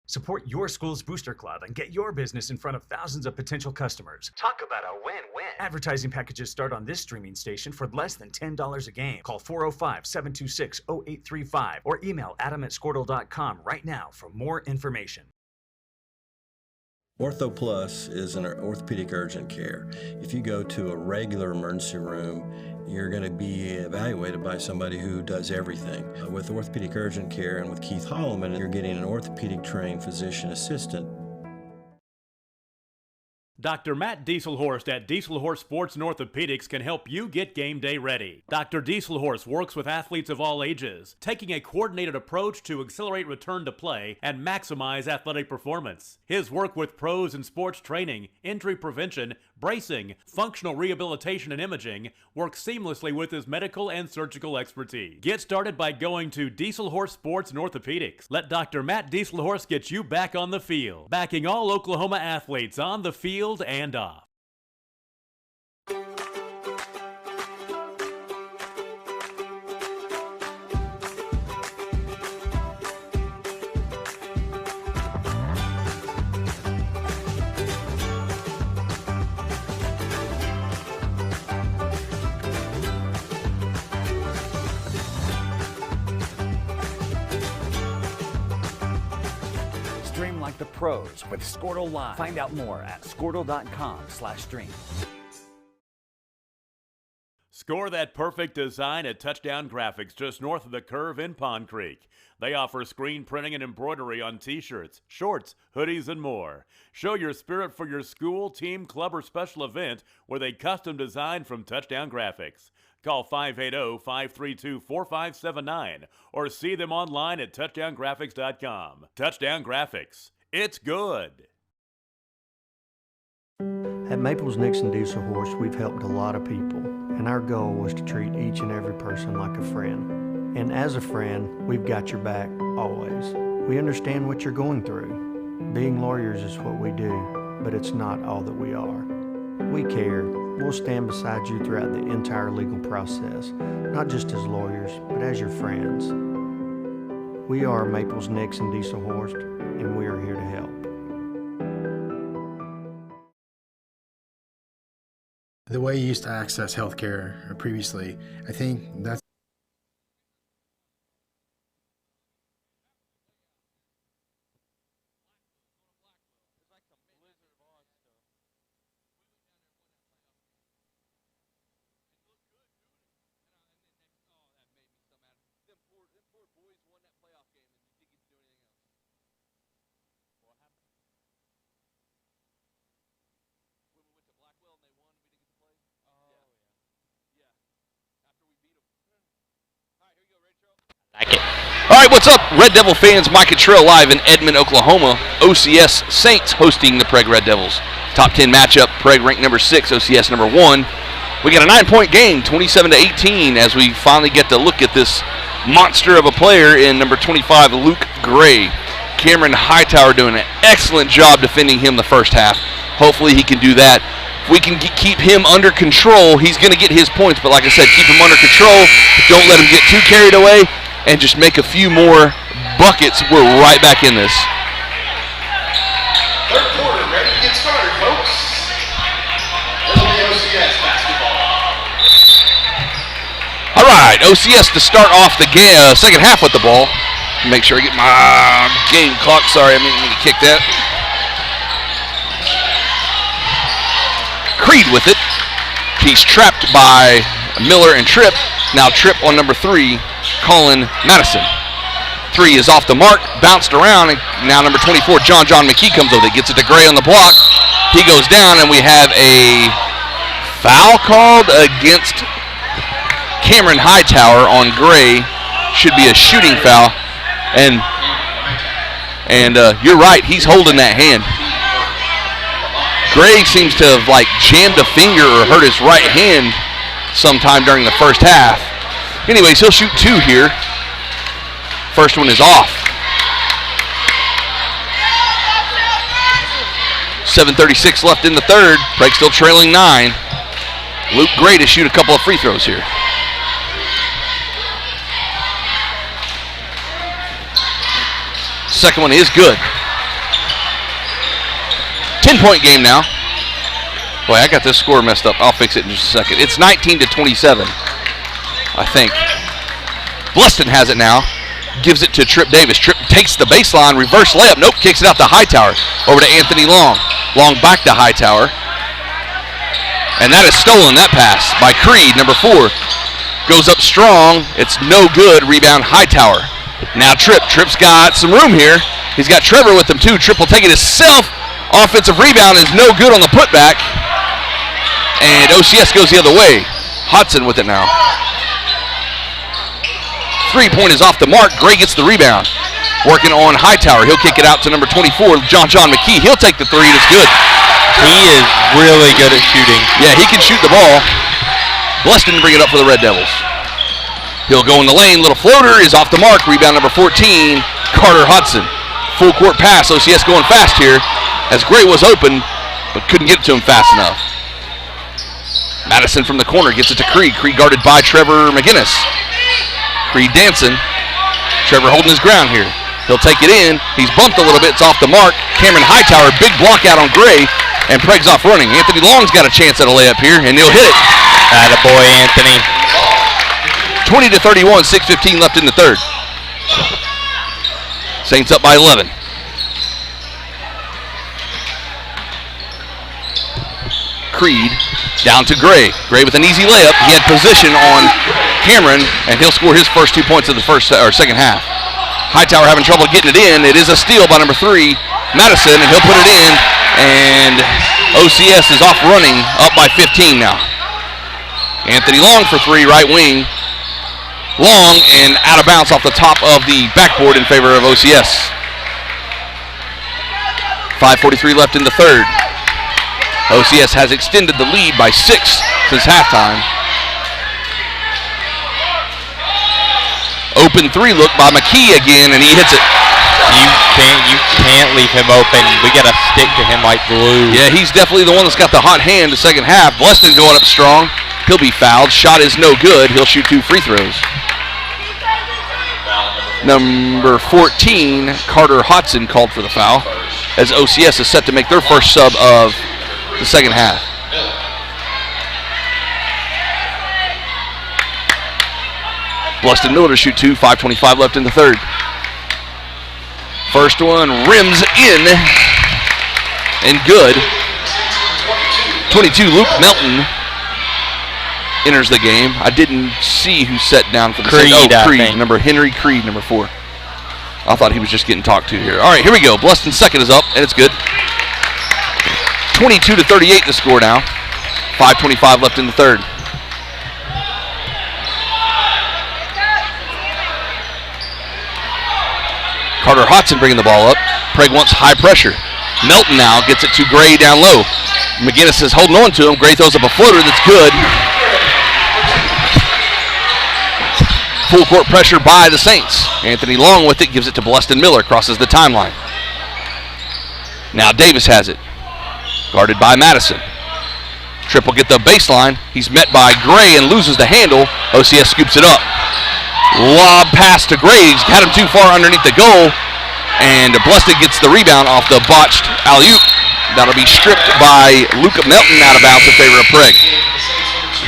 Support your school's booster club and get your business in front of thousands of potential customers. Talk about a win-win. Advertising packages start on this streaming station for less than $10 a game. Call 405-726-0835 or email adam@squirtle.com right now for more information. Ortho Plus is an orthopedic urgent care. If you go to a regular emergency room, you're going to be evaluated by somebody who does everything. With orthopedic urgent care and with Keith Holloman, you're getting an orthopedic trained physician assistant. Dr. Matt Dieselhorst at Dieselhorst Sports and Orthopedics can help you get game day ready. Dr. Dieselhorst works with athletes of all ages, taking a coordinated approach to accelerate return to play and maximize athletic performance. His work with pros in sports training, injury prevention, bracing, functional rehabilitation, and imaging works seamlessly with his medical and surgical expertise. Get started by going to Dieselhorst Sports and Orthopedics. Let Dr. Matt Dieselhorst get you back on the field, backing all Oklahoma athletes on the field and off. Stream like the pros with Squirtle Live. Find out more at squirtle.com/stream. Score that perfect design at Touchdown Graphics just north of the curve in Pond Creek. They offer screen printing and embroidery on t-shirts, shorts, hoodies, and more. Show your spirit for your school, team, club, or special event with a custom design from Touchdown Graphics. Call 580-532-4579 or see them online at touchdowngraphics.com. Touchdown Graphics. It's good. At Maples Nixon Diesel Horse, we've helped a lot of people, and our goal was to treat each and every person like a friend. And as a friend, we've got your back always. We understand what you're going through. Being lawyers is what we do, but it's not all that we are. We care. We'll stand beside you throughout the entire legal process, not just as lawyers, but as your friends. We are Maples Nixon Diesel Horse, and we are here to help. The way you used to access healthcare previously, I think that's right, what's up, Red Devil fans? Mike Cottrell live in Edmond, Oklahoma. OCS Saints hosting the Prague Red Devils. Top 10 matchup, Prague ranked number 6, OCS number 1. We got a 9-point game, 27-18, as we finally get to look at this monster of a player in number 25, Luke Gray. Cameron Hightower doing an excellent job defending him the first half. Hopefully he can do that. If we can keep him under control, he's going to get his points. But like I said, keep him under control. Don't let him get too carried away. And just make a few more buckets. We're right back in this. Third quarter, ready to get started, folks. This will be OCS basketball. All right, OCS to start off the second half with the ball. Make sure I get my game clock. Sorry, I mean to kick that. Creed with it. He's trapped by Miller and Tripp. Now Tripp on number 3, Colin Madison. 3 is off the mark, bounced around, and now number 24, John McKee comes over. Gets it to Gray on the block. He goes down, and we have a foul called against Cameron Hightower on Gray. Should be a shooting foul. And you're right, he's holding that hand. Gray seems to have jammed a finger or hurt his right hand sometime during the first half. Anyways, he'll shoot 2 here. First one is off. 7:36 left in the third. Prague still trailing 9. Luke Gray to shoot a couple of free throws here. Second one is good. 10-point game now. Boy, I got this score messed up. I'll fix it in just a second. It's 19-27, I think. Bluston has it now. Gives it to Tripp Davis. Tripp takes the baseline, reverse layup. Nope, kicks it out to Hightower. Over to Anthony Long. Long back to Hightower. And that is stolen, that pass, by Creed, number 4. Goes up strong. It's no good. Rebound Hightower. Now Tripp. Tripp's got some room here. He's got Trevor with him too. Tripp will take it himself. Offensive rebound is no good on the putback. And OCS goes the other way. Hudson with it now. 3-point is off the mark. Gray gets the rebound. Working on Hightower. He'll kick it out to number 24, John McKee. He'll take the 3, and it's good. He is really good at shooting. Yeah, he can shoot the ball. Bluston to bring it up for the Red Devils. He'll go in the lane. Little floater is off the mark. Rebound number 14, Carter Hudson. Full court pass. OCS going fast here, as Gray was open, but couldn't get it to him fast enough. Madison from the corner gets it to Creed. Creed guarded by Trevor McGinnis. Creed dancing. Trevor holding his ground here. He'll take it in. He's bumped a little bit. It's off the mark. Cameron Hightower, big block out on Gray, and Prague's off running. Anthony Long's got a chance at a layup here, and he'll hit it. Attaboy, Anthony. 20-31, 6:15 left in the third. Saints up by 11. Creed down to Gray. Gray with an easy layup. He had position on Cameron, and he'll score his first 2 points of the second half. Hightower having trouble getting it in. It is a steal by number 3, Madison, and he'll put it in. And OCS is off running, up by 15 now. Anthony Long for 3, right wing. Long and out of bounds off the top of the backboard in favor of OCS. 5:43 left in the third. OCS has extended the lead by 6 since halftime. Open 3 look by McKee again, and he hits it. You can't leave him open. We got to stick to him like glue. Yeah, he's definitely the one that's got the hot hand the second half. Bluston going up strong. He'll be fouled. Shot is no good. He'll shoot 2 free throws. Number 14, Carter Hodson, called for the foul, as OCS is set to make their first sub of the second half. Bluston Miller to shoot 2, 5:25 left in the third. First one rims in, and good. 22, Luke Melton enters the game. I didn't see who sat down for the Creed, Creed, Henry Creed, number 4. I thought he was just getting talked to here. All right, here we go. Bluston's second is up, and it's good. 22-38 the score now. 5:25 left in the third. Carter Hodson bringing the ball up. Prague wants high pressure. Melton now gets it to Gray down low. McGinnis is holding on to him. Gray throws up a floater that's good. Full court pressure by the Saints. Anthony Long with it, gives it to Bleston Miller, crosses the timeline. Now Davis has it. Guarded by Madison. Tripp will get the baseline. He's met by Gray and loses the handle. OCS scoops it up. Lob pass to Gray. He's had him too far underneath the goal. And Bleston gets the rebound off the botched alley-oop. That'll be stripped by Luca Melton out of bounds in favor of Prague.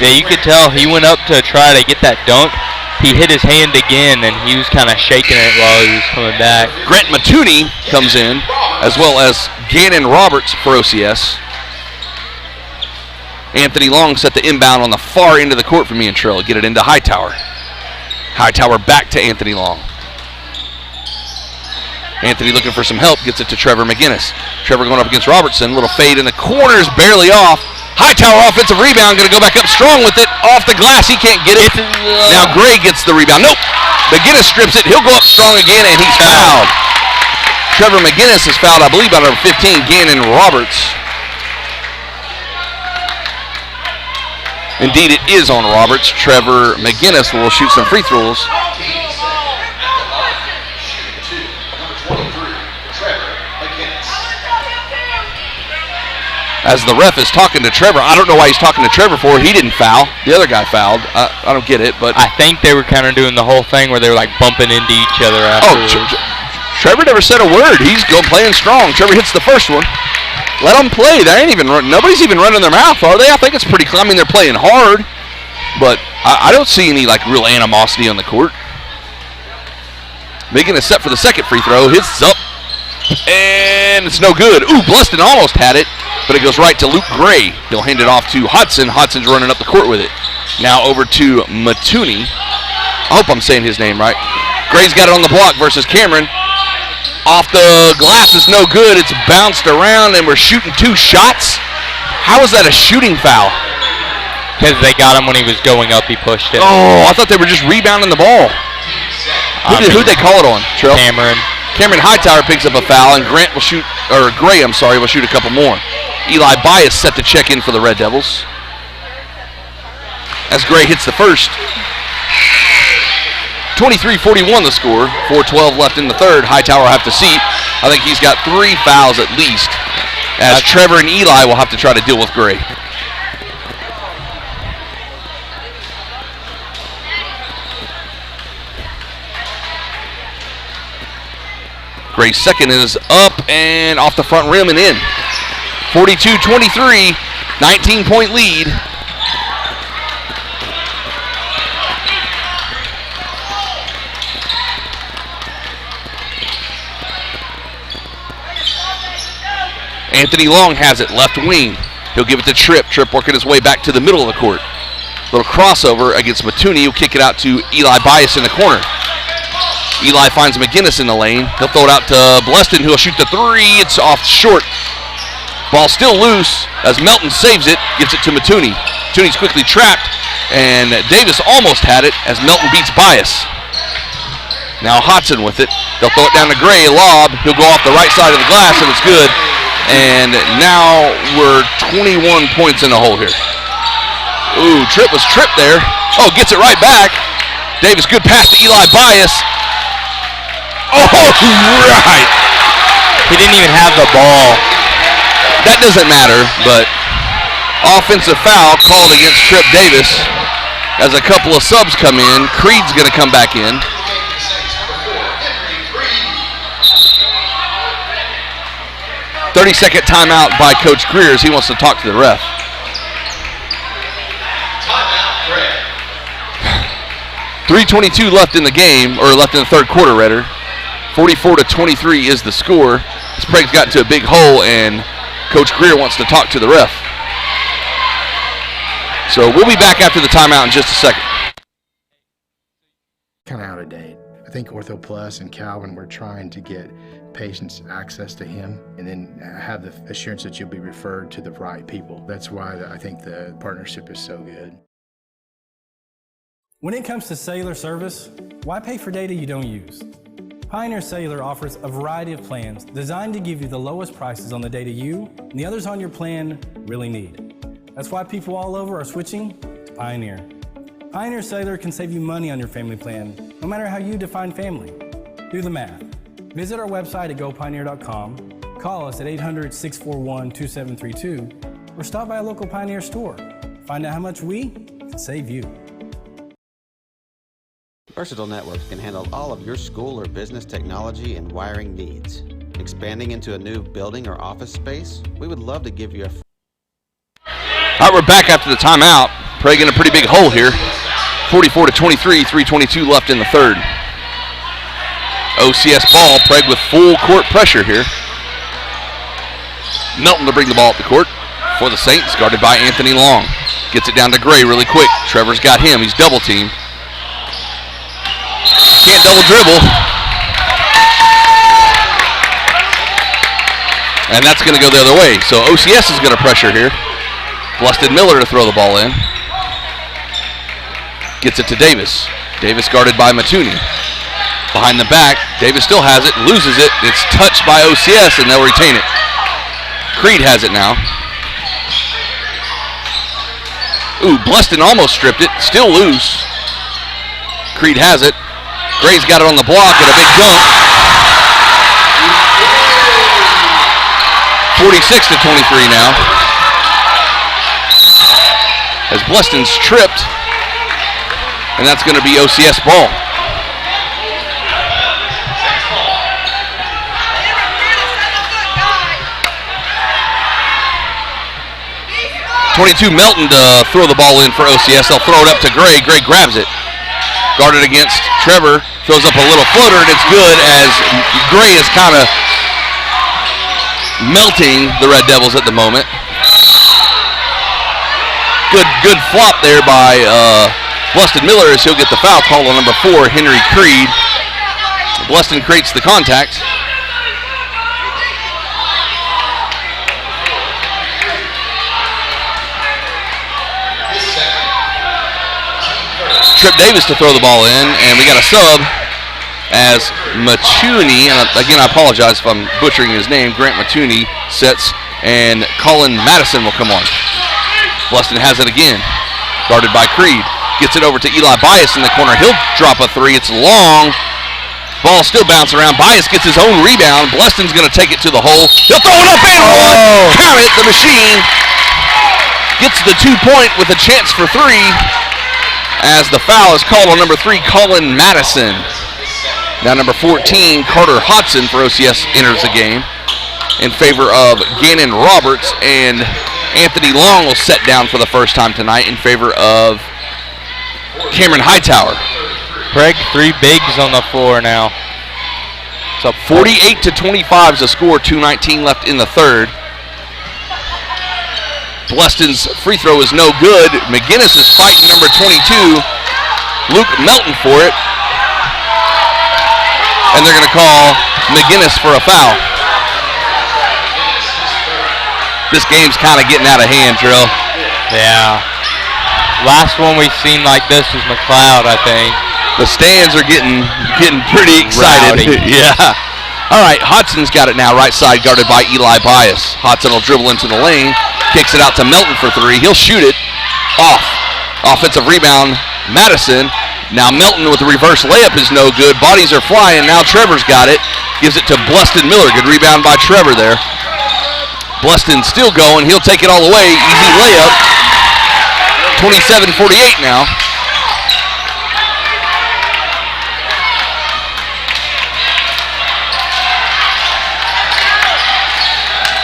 Yeah, you could tell he went up to try to get that dunk. He hit his hand again, and he was kind of shaking it while he was coming back. Grant Matuni comes in, as well as Gannon Roberts for OCS. Anthony Long set the inbound on the far end of the court for me and Trill. Get it into Hightower. Hightower back to Anthony Long. Anthony looking for some help, gets it to Trevor McGinnis. Trevor going up against Robertson. Little fade in the corners, barely off. Hightower offensive rebound, going to go back up strong with it. Off the glass, he can't get it. Now Gray gets the rebound. Nope. McGinnis strips it. He'll go up strong again, and he's fouled. Trevor McGinnis is fouled, I believe, by number 15, Gannon Roberts. Indeed, it is on Roberts. Trevor McGinnis will shoot some free throws. As the ref is talking to Trevor, I don't know why he's talking to Trevor for. He didn't foul. The other guy fouled. I don't get it, but I think they were kind of doing the whole thing where they were like bumping into each other afterwards. Trevor never said a word. He's playing strong. Trevor hits the first one. Let them play. They ain't even nobody's even running their mouth, are they? I think it's pretty clear. I mean, they're playing hard, but I don't see any like real animosity on the court. Making a set for the second free throw. Hits up, and it's no good. Ooh, Bleston almost had it, but it goes right to Luke Gray. He'll hand it off to Hudson. Hudson's running up the court with it. Now over to Matuni. I hope I'm saying his name right. Gray's got it on the block versus Cameron. Off the glass is no good. It's bounced around, and we're shooting two shots. How is that a shooting foul? Because they got him when he was going up, he pushed it. Oh, I thought they were just rebounding the ball. Who'd they call it on, Trill? Cameron Hightower picks up a foul, and Gray will shoot a couple more. Eli Bias set to check in for the Red Devils. As Gray hits the first. 23-41 the score. 4:12 left in the third. Hightower will have to seat. I think he's got 3 fouls at least, as Trevor and Eli will have to try to deal with Gray. Gray's second is up and off the front rim and in. 42-23, 19-point lead. Anthony Long has it, left wing. He'll give it to Tripp. Tripp working his way back to the middle of the court. Little crossover against Matuni. He'll kick it out to Eli Bias in the corner. Eli finds McGinnis in the lane. He'll throw it out to Bleston, who'll shoot the three. It's off short. Ball still loose as Melton saves it, gets it to Matuni. Matuni's quickly trapped, and Davis almost had it as Melton beats Bias. Now Hodson with it. They'll throw it down to Gray, lob. He'll go off the right side of the glass, and it's good. And now we're 21 points in the hole here. Ooh, Tripp was tripped there. Oh, gets it right back. Davis, good pass to Eli Bias. Oh, right. He didn't even have the ball. That doesn't matter, but offensive foul called against Tripp Davis as a couple of subs come in. Creed's going to come back in. "30-second timeout by Coach Greer as he wants to talk to the ref. Timeout, Greg. 3:22 left in the game, or left in the third quarter, rather. 44-23 is the score. Sprague's got into a big hole, and Coach Greer wants to talk to the ref. So we'll be back after the timeout in just a second. Kind of out of date. I think Ortho Plus and Calvin were trying to get patients access to him and then have the assurance that you'll be referred to the right people. That's why I think the partnership is so good. When it comes to cellular service, why pay for data you don't use? Pioneer Cellular offers a variety of plans designed to give you the lowest prices on the data you and the others on your plan really need. That's why people all over are switching to Pioneer. Pioneer Cellular can save you money on your family plan, no matter how you define family. Do the math. Visit our website at gopioneer.com, call us at 800-641-2732, or stop by a local Pioneer store. Find out how much we can save you. Versatile Networks can handle all of your school or business technology and wiring needs. Expanding into a new building or office space? We would love to give you a... All right, we're back after the timeout. Prague in a pretty big hole here. 44-23, 3:22 left in the third. OCS ball, Prague with full court pressure here. Melton to bring the ball up the court for the Saints, guarded by Anthony Long. Gets it down to Gray really quick. Trevor's got him. He's double teamed. Can't double dribble. And that's going to go the other way. So OCS is going to pressure here. Blusted Miller to throw the ball in. Gets it to Davis. Davis guarded by Matuni. Behind the back, Davis still has it, loses it. It's touched by OCS and they'll retain it. Creed has it now. Ooh, Bluston almost stripped it, still loose. Creed has it. Gray's got it on the block and a big dunk. 46-23 now. As Bluston's tripped, and that's going to be OCS ball. Melton to throw the ball in for OCS. They'll throw it up to Gray. Gray grabs it. Guarded against Trevor. Throws up a little floater, and it's good as Gray is kind of melting the Red Devils at the moment. Good flop there by Bluston Miller as he'll get the foul call on number 4, Henry Creed. Bluston creates the contact. Trip Davis to throw the ball in, and we got a sub as Matuni, and again I apologize if I'm butchering his name, Grant Matuni sets, and Colin Madison will come on. Bluston has it again, guarded by Creed. Gets it over to Eli Bias in the corner. He'll drop a three. It's long. Ball still bouncing around. Bias gets his own rebound. Bluston's going to take it to the hole. He'll throw it up and one. Count it. The machine gets the 2-point with a chance for 3 as the foul is called on number 3, Colin Madison. Now number 14, Carter Hodson for OCS enters the game in favor of Gannon Roberts, and Anthony Long will set down for the first time tonight in favor of Cameron Hightower. Craig, 3 bigs on the floor now. It's up 48-25 is the score, 2:19 left in the third. Bluston's free throw is no good. McGinnis is fighting number 22, Luke Melton, for it. And they're going to call McGinnis for a foul. This game's kind of getting out of hand, Trill. Yeah. Last one we've seen like this was McLeod, I think. The stands are getting pretty excited. Yeah. All right, Hodson's got it now, right side, guarded by Eli Bias. Hodson will dribble into the lane, kicks it out to Melton for 3. He'll shoot it off. Offensive rebound, Madison. Now Melton with the reverse layup is no good. Bodies are flying. Now Trevor's got it. Gives it to Bluston Miller. Good rebound by Trevor there. Bluston still going. He'll take it all the way. Easy layup. 27-48 now.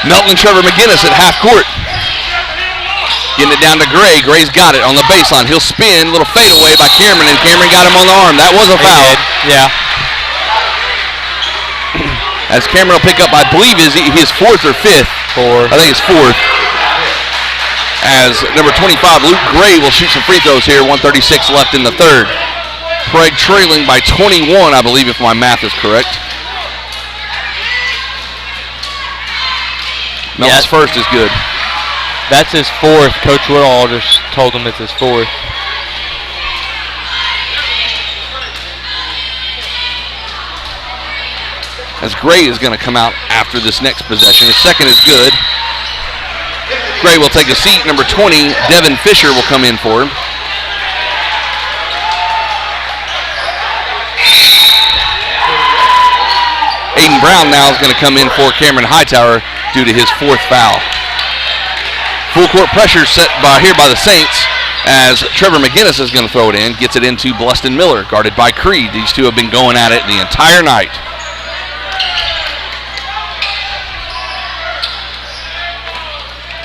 Melton and Trevor McGinnis at half court. Getting it down to Gray. Gray's got it on the baseline. He'll spin. Little fadeaway by Cameron, and Cameron got him on the arm. That was a foul. Yeah. As Cameron will pick up, I believe, his 4th or 5th. I think it's 4th. As number 25, Luke Gray, will shoot some free throws here. 1:36 left in the third. Prague trailing by 21, I believe, if my math is correct. Melton's first is good. That's his 4th. Coach Woodall just told him it's his 4th. as Gray is going to come out after this next possession. His second is good. Gray will take a seat. Number 20, Devin Fisher, will come in for him. Aiden Brown now is going to come in for Cameron Hightower due to his fourth foul. Full court pressure set here by the Saints as Trevor McGinnis is going to throw it in. Gets it into Bluston Miller, guarded by Creed. These two have been going at it the entire night.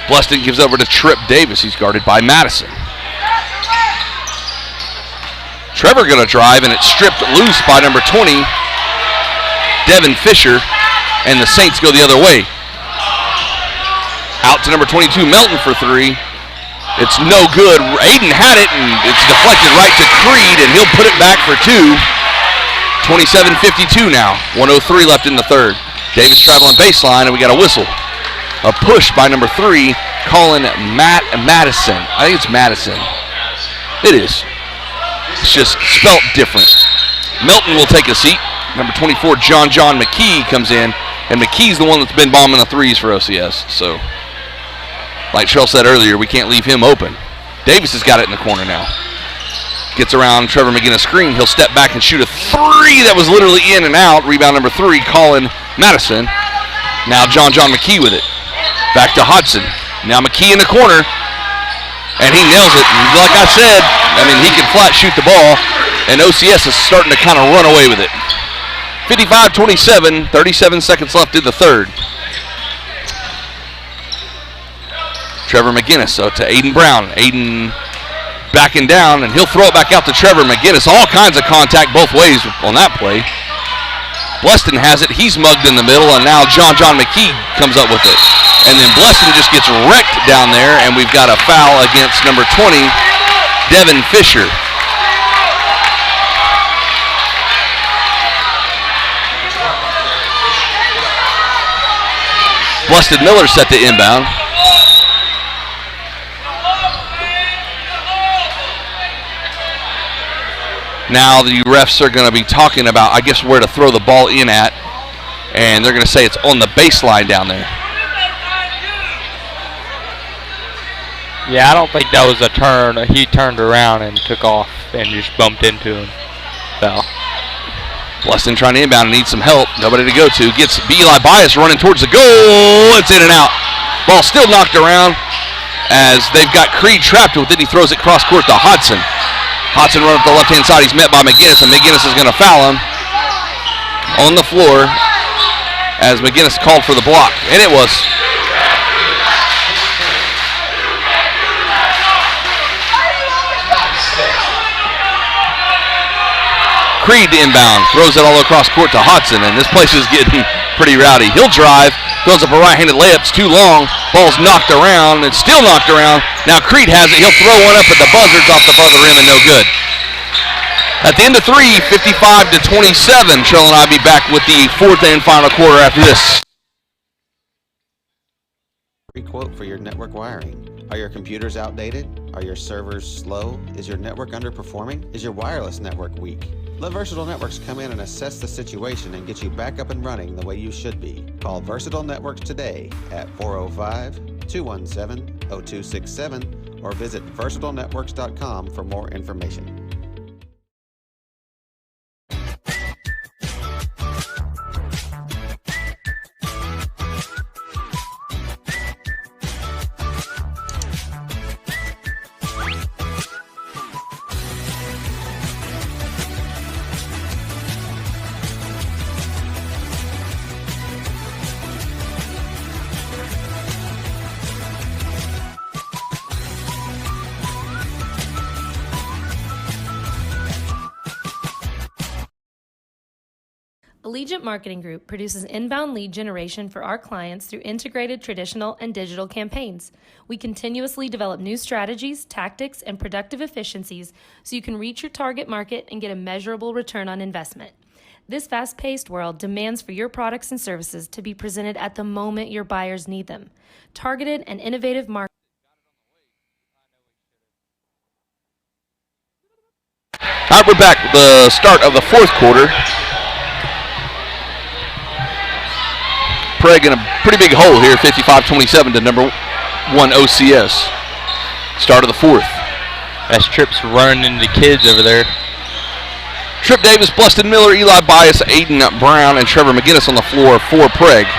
Bluston gives over to Trip Davis. He's guarded by Madison. Trevor going to drive, and it's stripped loose by number 20, Devin Fisher, and the Saints go the other way. Out to number 22, Melton for three. It's no good. Aiden had it, and it's deflected right to Creed, and he'll put it back for two. 27-52 now. 1:03 left in the third. Davis traveling baseline, and we got a whistle. A push by number 3, Colin Madison. I think it's Madison. It is. It's just spelt different. Melton will take a seat. Number 24, John McKee comes in, and McKee's the one that's been bombing the threes for OCS. So, like Shrell said earlier, we can't leave him open. Davis has got it in the corner now. Gets around Trevor McGinnis' screen. He'll step back and shoot a three that was literally in and out. Rebound number 3, Colin Madison. Now John McKee with it. Back to Hodson. Now McKee in the corner, and he nails it. And like I said, he can flat shoot the ball, and OCS is starting to kind of run away with it. 55-27, 37 seconds left in the third. Trevor McGinnis to Aiden Brown. Aiden backing down, and he'll throw it back out to Trevor McGinnis. All kinds of contact both ways on that play. Bluston has it. He's mugged in the middle, and now John McKee comes up with it. And then Bluston just gets wrecked down there, and we've got a foul against number 20, Devin Fisher. Bluston Miller set the inbound. Now the refs are going to be talking about, I guess, where to throw the ball in at, and they're going to say it's on the baseline down there. Yeah, I don't think that was a turn. He turned around and took off and just bumped into him. Foul. Bluston trying to inbound and needs some help. Nobody to go to. Gets Eli Bias running towards the goal. It's in and out. Ball still knocked around as they've got Creed trapped with it. He throws it cross court to Hodson. Hodson running up the left-hand side. He's met by McGinnis, and McGinnis is going to foul him on the floor as McGinnis called for the block. And it was. Creed inbound, throws it all across court to Hodson, and this place is getting pretty rowdy. He'll drive, throws up a right-handed layup. It's too long. Ball's knocked around. It's still knocked around. Now Creed has it. He'll throw one up at the buzzards off the further rim and no good. At the end of 3, 55-27. Sherrill and I will be back with the fourth and final quarter after this. Free quote for your network wiring. Are your computers outdated? Are your servers slow? Is your network underperforming? Is your wireless network weak? Let Versatile Networks come in and assess the situation and get you back up and running the way you should be. Call Versatile Networks today at 405-217-0267 or visit versatilenetworks.com for more information. Allegiant Marketing Group produces inbound lead generation for our clients through integrated traditional and digital campaigns. We continuously develop new strategies, tactics, and productive efficiencies so you can reach your target market and get a measurable return on investment. This fast-paced world demands for your products and services to be presented at the moment your buyers need them. Targeted and innovative marketing. All right, we're back. The start of the fourth quarter. Prague in a pretty big hole here, 55-27 to number 1 OCS. Start of the fourth. That's Tripp's running into kids over there. Tripp Davis, Bluston Miller, Eli Bias, Aiden Brown, and Trevor McGinnis on the floor for Prague.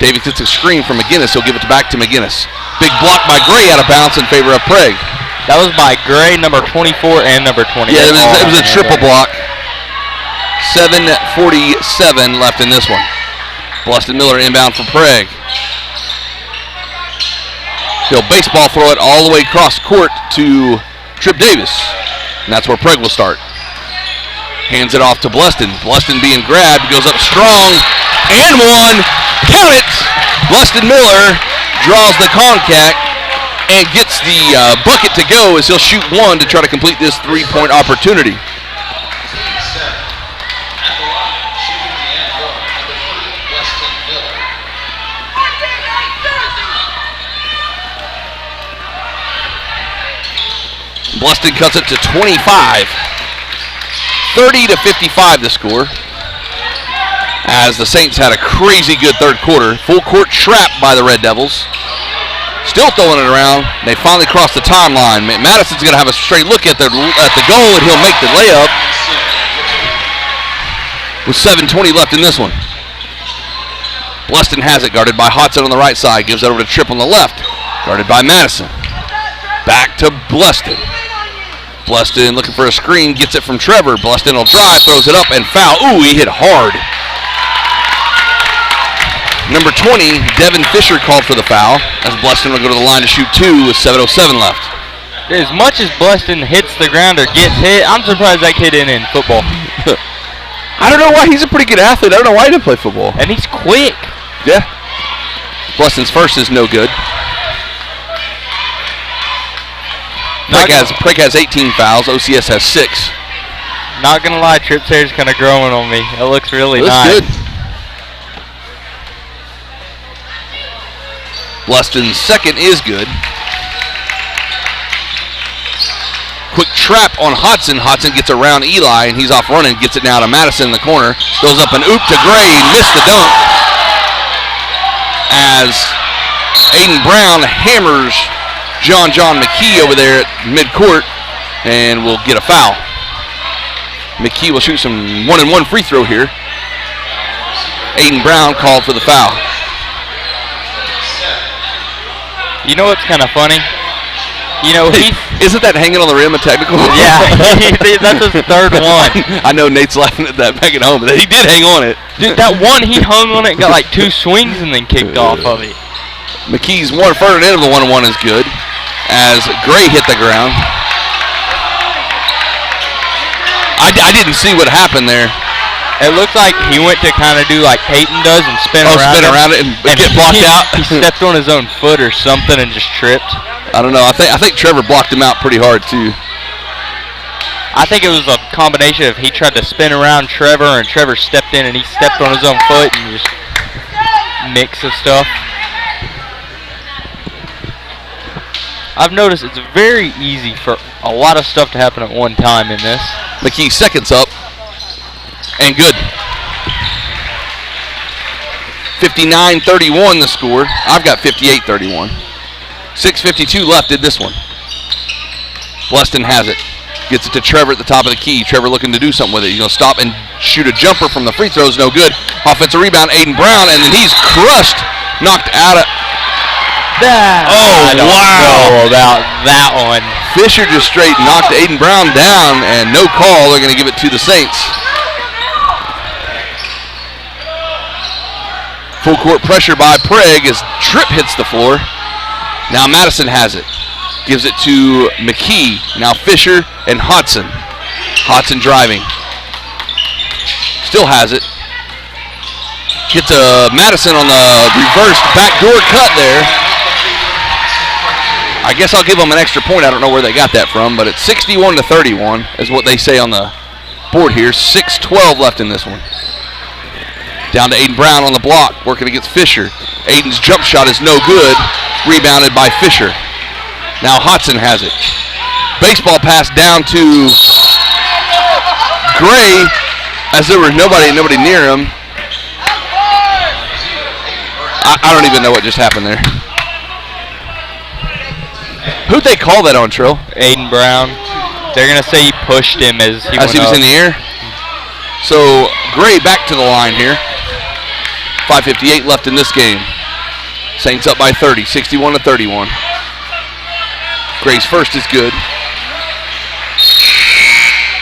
Davis gets a screen from McGinnis. He'll give it back to McGinnis. Big block by Gray out of bounds in favor of Prague. That was by Gray, number 24 and number 20. Yeah, it was a triple block. 7:47 left in this one. Bluston Miller inbound for Prague. He'll baseball throw it all the way across court to Tripp Davis. And that's where Prague will start. Hands it off to Bluston. Bluston being grabbed, goes up strong, and one. Count it! Bluston Miller draws the contact and gets the bucket to go as he'll shoot one to try to complete this three-point opportunity. Bluston cuts it to 25. 30-55 the score. As the Saints had a crazy good third quarter. Full court trap by the Red Devils. Still throwing it around. They finally crossed the timeline. Madison's going to have a straight look at the goal, and he'll make the layup. With 7:20 left in this one. Bluston has it, guarded by Hodson on the right side. Gives it over to Tripp on the left. Guarded by Madison. Back to Bluston. Bluston looking for a screen, gets it from Trevor. Bluston will drive, throws it up, and foul. Ooh, he hit hard. Number 20, Devin Fisher called for the foul, as Bluston will go to the line to shoot two with 7:07 left. As much as Bluston hits the ground or gets hit, I'm surprised that kid isn't in football. I don't know why. He's a pretty good athlete. I don't know why he didn't play football. And he's quick. Yeah. Bluston's first is no good. Prague has 18 fouls. OCS has 6. Not going to lie, Tripp's hair's kind of growing on me. It looks really nice. Good. Bluston's second is good. Quick trap on Hodson. Hodson gets around Eli, and he's off running. Gets it now to Madison in the corner. Goes up and oop to Gray. Missed the dunk. As Aiden Brown hammers John McKee over there at midcourt, and will get a foul. McKee will shoot some 1-and-1 free throw here. Aiden Brown called for the foul. You know what's kind of funny? You know, isn't that hanging on the rim a technical? Yeah, that's his third one. I know Nate's laughing at that back at home, but he did hang on it. Dude, that one, he hung on it, got like 2 swings, and then kicked off of it. McKee's one further into the 1-and-1 is good, as Gray hit the ground. I didn't see what happened there. It looked like he went to kind of do like Peyton does and spin around it and get blocked out. He stepped on his own foot or something and just tripped. I don't know. I think Trevor blocked him out pretty hard too. I think it was a combination of he tried to spin around Trevor and Trevor stepped in and he stepped on his own foot and just mix of stuff. I've noticed it's very easy for a lot of stuff to happen at one time in this. McKee seconds up. And good. 59-31 the score. I've got 58-31. 6:52 left in this one. Bluston has it. Gets it to Trevor at the top of the key. Trevor looking to do something with it. He's going to stop and shoot a jumper from the free throws. No good. Offensive rebound, Aiden Brown, and then he's crushed. Knocked out of... I don't know about that one. Fisher just straight knocked Aiden Brown down, and no call. They're going to give it to the Saints. Full court pressure by Prague as Tripp hits the floor. Now Madison has it. Gives it to McKee. Now Fisher and Hodson. Hodson driving. Still has it. Gets Madison on the reverse backdoor cut there. I guess I'll give them an extra point. I don't know where they got that from, but it's 61-31 is what they say on the board here. 6:12 left in this one. Down to Aiden Brown on the block, working against Fisher. Aiden's jump shot is no good. Rebounded by Fisher. Now Hodson has it. Baseball pass down to Gray. As there was nobody near him. I don't even know what just happened there. Who'd they call that on, Trill? Aiden Brown. They're going to say he pushed him as he was in the air. So Gray back to the line here. 5:58 left in this game. Saints up by 30, 61-31. Gray's first is good.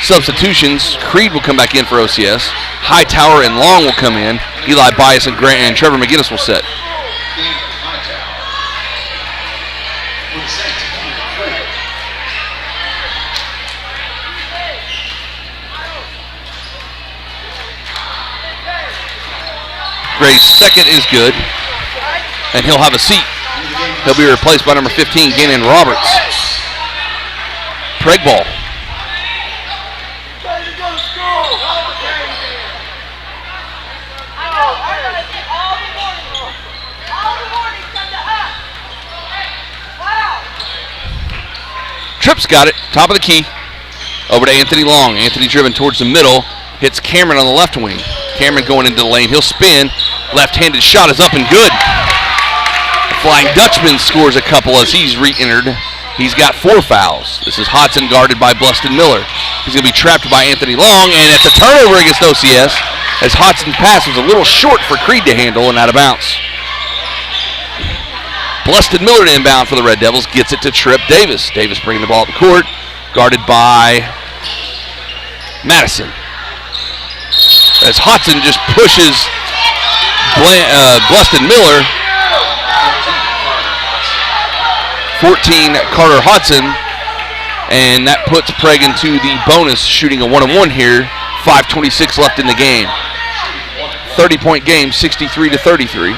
Substitutions. Creed will come back in for OCS. Hightower and Long will come in. Eli Bias and Grant and Trevor McGinnis will set. Gray's second is good, and he'll have a seat. He'll be replaced by number 15, Gannon Roberts. Prague ball. Tripp's got it, top of the key. Over to Anthony Long. Anthony driven towards the middle. Hits Cameron on the left wing. Cameron going into the lane. He'll spin. Left-handed shot is up and good. The Flying Dutchman scores a couple as he's re-entered. He's got 4 fouls. This is Hodson guarded by Bluston Miller. He's going to be trapped by Anthony Long, and it's a turnover against OCS as Hodson's pass was a little short for Creed to handle and out of bounds. Bluston Miller to inbound for the Red Devils, gets it to Tripp Davis. Davis bringing the ball up the court, guarded by Madison. As Hodson just pushes Bluston Miller. 14 Carter Hodson, and that puts Prague into the bonus, shooting a 1-on-1 here. 5:26 left in the game. 30-point game, 63-33.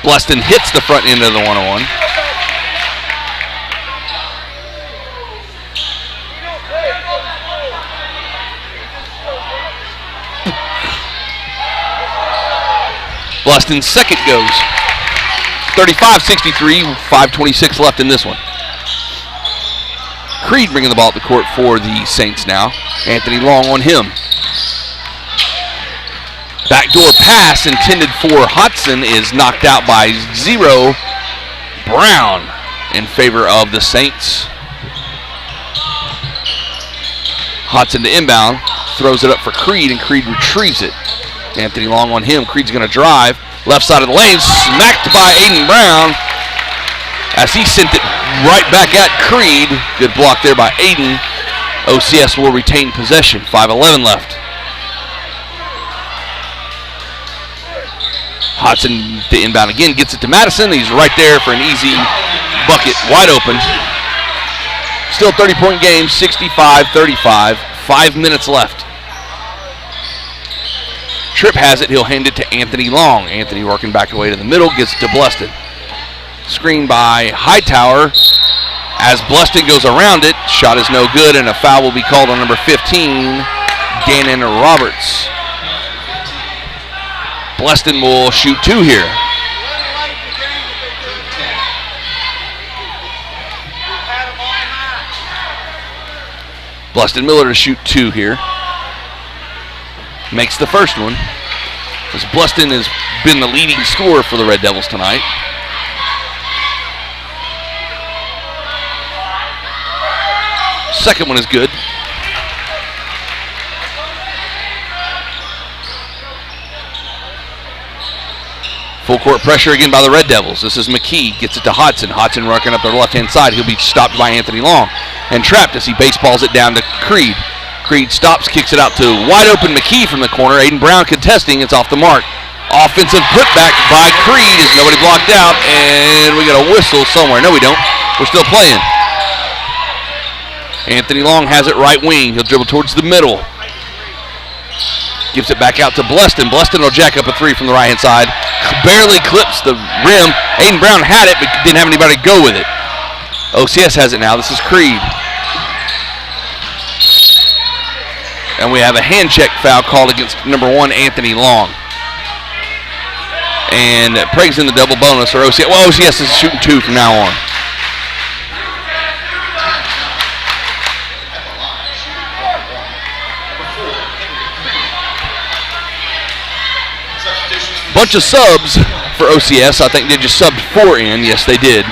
Bluston hits the front end of the 1-on-1. Bluston's second goes. 35-63, 5:26 left in this one. Creed bringing the ball up the court for the Saints now. Anthony Long on him. Backdoor pass intended for Hodson is knocked out by Zero Brown in favor of the Saints. Hodson to inbound, throws it up for Creed, and Creed retrieves it. Anthony Long on him. Creed's going to drive. Left side of the lane, smacked by Aiden Brown as he sent it right back at Creed. Good block there by Aiden. OCS will retain possession. 5:11 left. Hodson to inbound again, gets it to Madison. He's right there for an easy bucket, wide open. Still 30-point game, 65-35. 5 minutes left. Tripp has it. He'll hand it to Anthony Long. Anthony working back away to the middle, gets it to Bluston. Screen by Hightower as Bluston goes around it. Shot is no good, and a foul will be called on number 15, Gannon Roberts. Bluston will shoot 2 here. Bluston Miller to shoot 2 here. Makes the first one. As Bluston has been the leading scorer for the Red Devils tonight. Second one is good. Full court pressure again by the Red Devils. This is McKee, gets it to Hodson. Hodson rocking up the left-hand side. He'll be stopped by Anthony Long and trapped as he baseballs it down to Creed. Creed stops, kicks it out to wide open McKee from the corner. Aiden Brown contesting, it's off the mark. Offensive putback by Creed as nobody blocked out, and we got a whistle somewhere. No, we don't. We're still playing. Anthony Long has it right wing. He'll dribble towards the middle. Gives it back out to Bluston. Bluston will jack up a 3 from the right-hand side. Barely clips the rim. Aiden Brown had it, but didn't have anybody to go with it. OCS has it now. This is Creed. And we have a hand check foul called against number 1, Anthony Long. And Prague's in the double bonus, or OCS. Well, OCS is shooting 2 from now on. Bunch of subs for OCS. I think they just subbed 4 in. Yes, they did.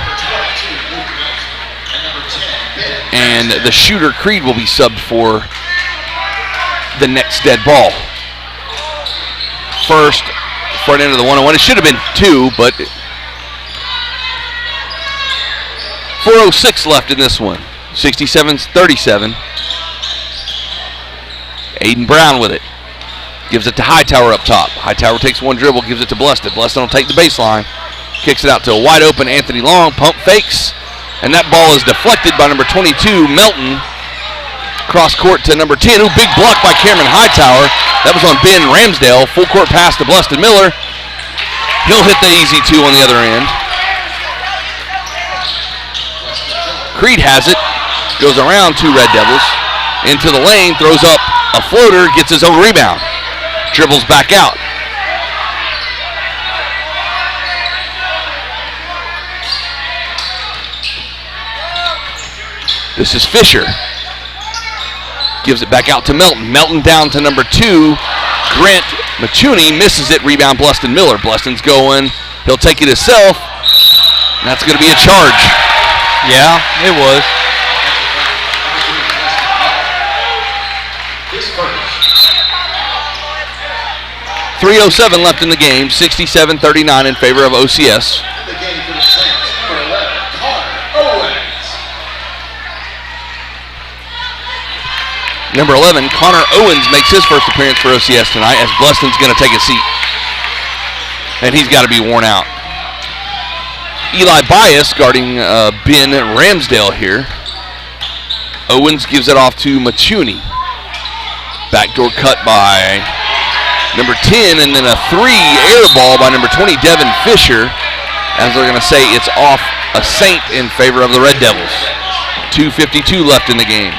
And the shooter, Creed, will be subbed for the next dead ball. First, front end of the 1-on-1. It should have been 2, but 4:06 left in this one. 67-37. Aiden Brown with it. Gives it to Hightower up top. Hightower takes one dribble, gives it to Bleston. Bleston will take the baseline. Kicks it out to a wide open Anthony Long. Pump fakes. And that ball is deflected by number 22, Melton. Cross court to number 10. Ooh, big block by Cameron Hightower. That was on Ben Ramsdale. Full court pass to Bleston Miller. He'll hit the easy 2 on the other end. Creed has it. Goes around 2 Red Devils. Into the lane. Throws up a floater. Gets his own rebound. Dribbles back out. This is Fisher. Gives it back out to Melton. Melton down to number 2. Grant Machuni misses it. Rebound Bleston Miller. Bleston's going. He'll take it himself. And that's going to be a charge. Yeah, it was. 3:07 left in the game. 67-39 in favor of OCS. The game for the Saints, number 11, Connor Owens. Number 11, Connor Owens makes his first appearance for OCS tonight as Bleston's going to take a seat. And he's got to be worn out. Eli Bias guarding Ben Ramsdale here. Owens gives it off to Machuni. Backdoor cut by number 10, and then a 3 air ball by number 20, Devin Fisher. As they're going to say, it's off a Saint in favor of the Red Devils. 2:52 left in the game.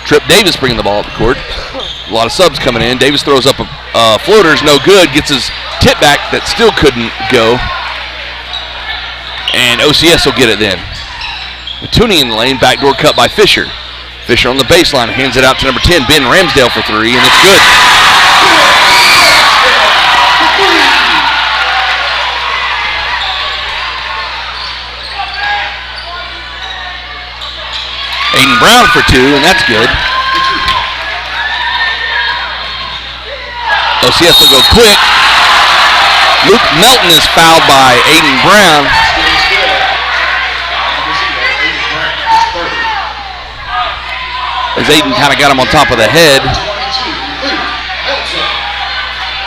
Trip Davis bringing the ball up the court. A lot of subs coming in. Davis throws up a floater's no good. Gets his tip back that still couldn't go. And OCS will get it then. Matuni in the lane. Backdoor cut by Fisher. Fisher on the baseline. Hands it out to number 10, Ben Ramsdale for 3, and it's good. Aiden Brown for 2, and that's good. OCS will go quick. Luke Melton is fouled by Aiden Brown. As Aiden kind of got him on top of the head.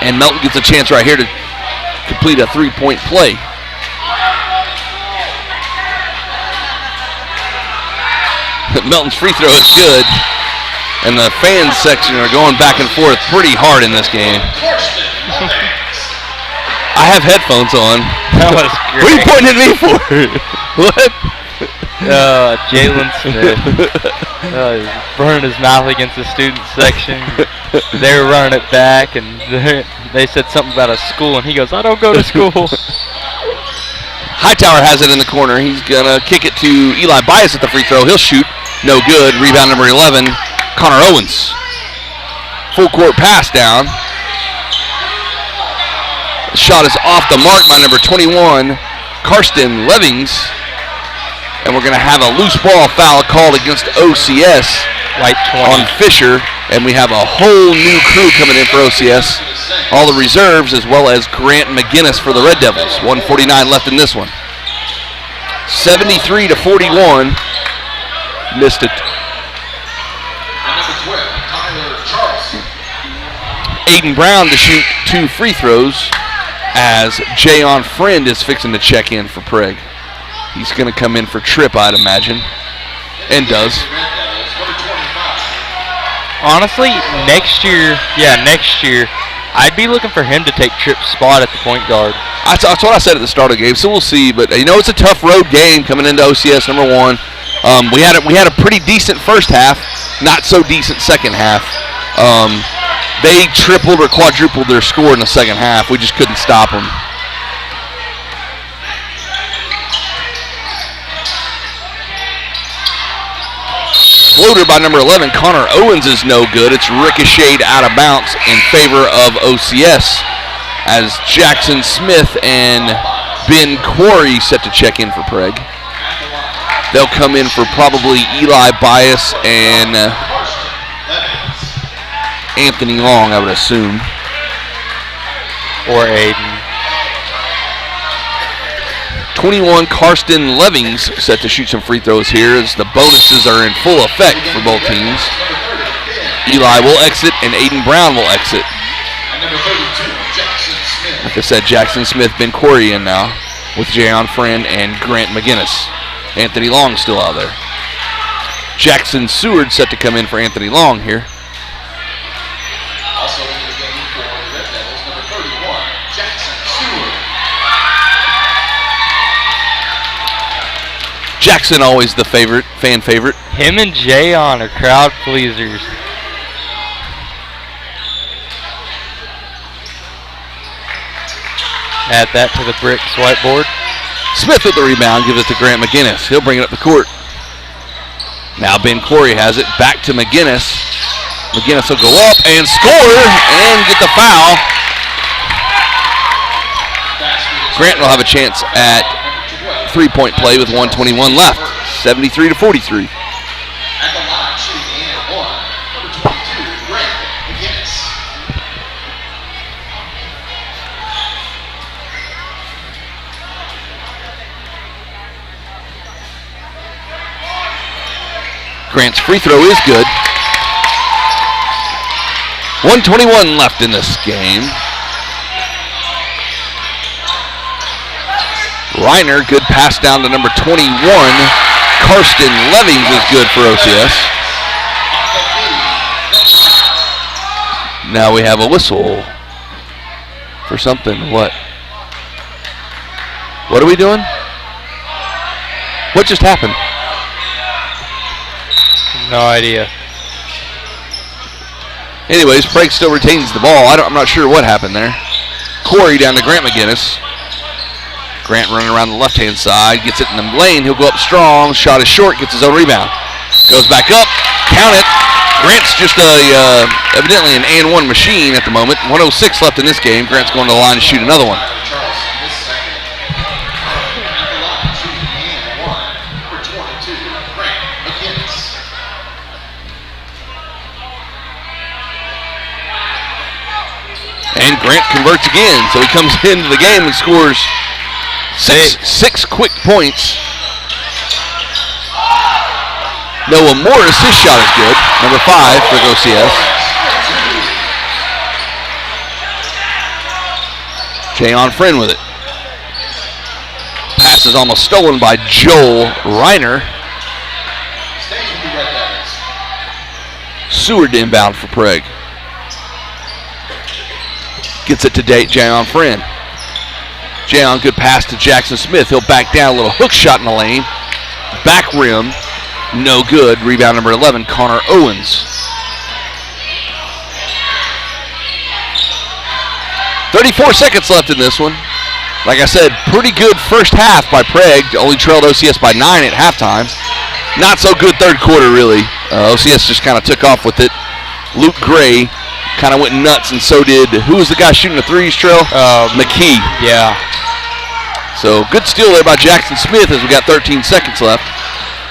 And Melton gets a chance right here to complete a 3-point play. Melton's free throw is good. And the fans section are going back and forth pretty hard in this game. I have headphones on. That was great. What are you pointing at me for? What? Jalen Smith. Burning his mouth against the student section. They were running it back, and they said something about a school, and he goes, I don't go to school. Hightower has it in the corner. He's going to kick it to Eli Bias at the free throw. He'll shoot. No good. Rebound number 11, Connor Owens. Full court pass down. The shot is off the mark by number 21, Karsten Levings. And we're going to have a loose ball foul called against OCS on Fisher. And we have a whole new crew coming in for OCS. All the reserves as well as Grant McGinnis for the Red Devils. 1:49 left in this one. 73-41. Missed it. Aiden Brown to shoot 2 free throws as Jayon Friend is fixing to check in for Prague. He's going to come in for Tripp, I'd imagine, and does. Honestly, next year, I'd be looking for him to take Tripp's spot at the point guard. That's what I said at the start of the game, so we'll see. But, it's a tough road game coming into OCS number 1. We had a pretty decent first half, not so decent second half. They tripled or quadrupled their score in the second half. We just couldn't stop them. Floater by number 11, Connor Owens, is no good. It's ricocheted out of bounds in favor of OCS as Jackson Smith and Ben Quarry set to check in for Prague. They'll come in for probably Eli Bias and Anthony Long, I would assume. Or Aiden. 21, Karsten Levings set to shoot some free throws here as the bonuses are in full effect for both teams. Eli will exit and Aiden Brown will exit. Like I said, Jackson Smith, Ben Quarry in now with Jayon Friend and Grant McGinnis. Anthony Long still out there. Jackson Seward set to come in for Anthony Long here. Also in the game for the Red Devils, number 31, Jackson Seward. Jackson always the favorite, fan favorite. Him and Jayon are crowd pleasers. Add that to the bricks whiteboard. Smith with the rebound, gives it to Grant McGinnis. He'll bring it up the court. Now Ben Quarry has it, back to McGinnis. McGinnis will go up and score and get the foul. Grant will have a chance at three-point play with 1:21 left, 73 to 43. At the line, shooting and one, number 22, Grant McGinnis. Grant's free throw is good. 1:21 left in this game. Reiner, good pass down to number 21. Karsten Levings is good for OCS. Now we have a whistle for something. What? What are we doing? What just happened? No idea. Anyways, Prague still retains the ball. I'm not sure what happened there. Corey down to Grant McGinnis. Grant running around the left-hand side, gets it in the lane. He'll go up strong. Shot is short, gets his own rebound. Goes back up, count it. Grant's just evidently an and-one machine at the moment. 1:06 left in this game. Grant's going to the line to shoot another one. And Grant converts again, so he comes into the game and scores six quick points. Noah Morris, his shot is good. Number 5 for OCS. Jayon Friend with it. Pass is almost stolen by Joel Reiner. Seward inbound for Prague. Gets it to Jayon Friend. Jayon, good pass to Jackson Smith. He'll back down, a little hook shot in the lane. Back rim, no good. Rebound number 11, Connor Owens. 34 seconds left in this one. Like I said, pretty good first half by Prague. Only trailed OCS by 9 at halftime. Not so good third quarter, really. OCS just kind of took off with it. Luke Gray kind of went nuts, and so did, who was the guy shooting the threes, Trail? McKee. Yeah. So good steal there by Jackson Smith as we got 13 seconds left.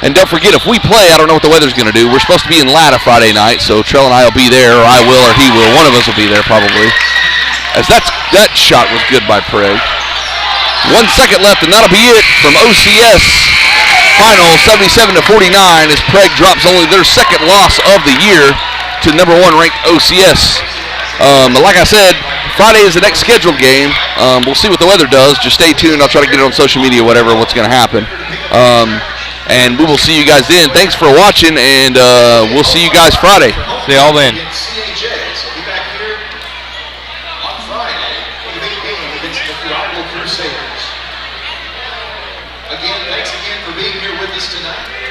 And don't forget, if we play, I don't know what the weather's going to do. We're supposed to be in Latta Friday night, so Trail and I will be there, or I will, or he will. One of us will be there probably. As that shot was good by Prague. 1 second left, and that'll be it from OCS. Final 77 to 49 as Prague drops only their second loss of the year to number 1 ranked OCS. But like I said, Friday is the next scheduled game. We'll see what the weather does. Just stay tuned. I'll try to get it on social media, whatever, what's going to happen. And we will see you guys then. Thanks for watching, and we'll see you guys Friday. See y'all then. So be back here on Friday for the big game against the Prague Crusaders. Again, thanks again for being here with us tonight.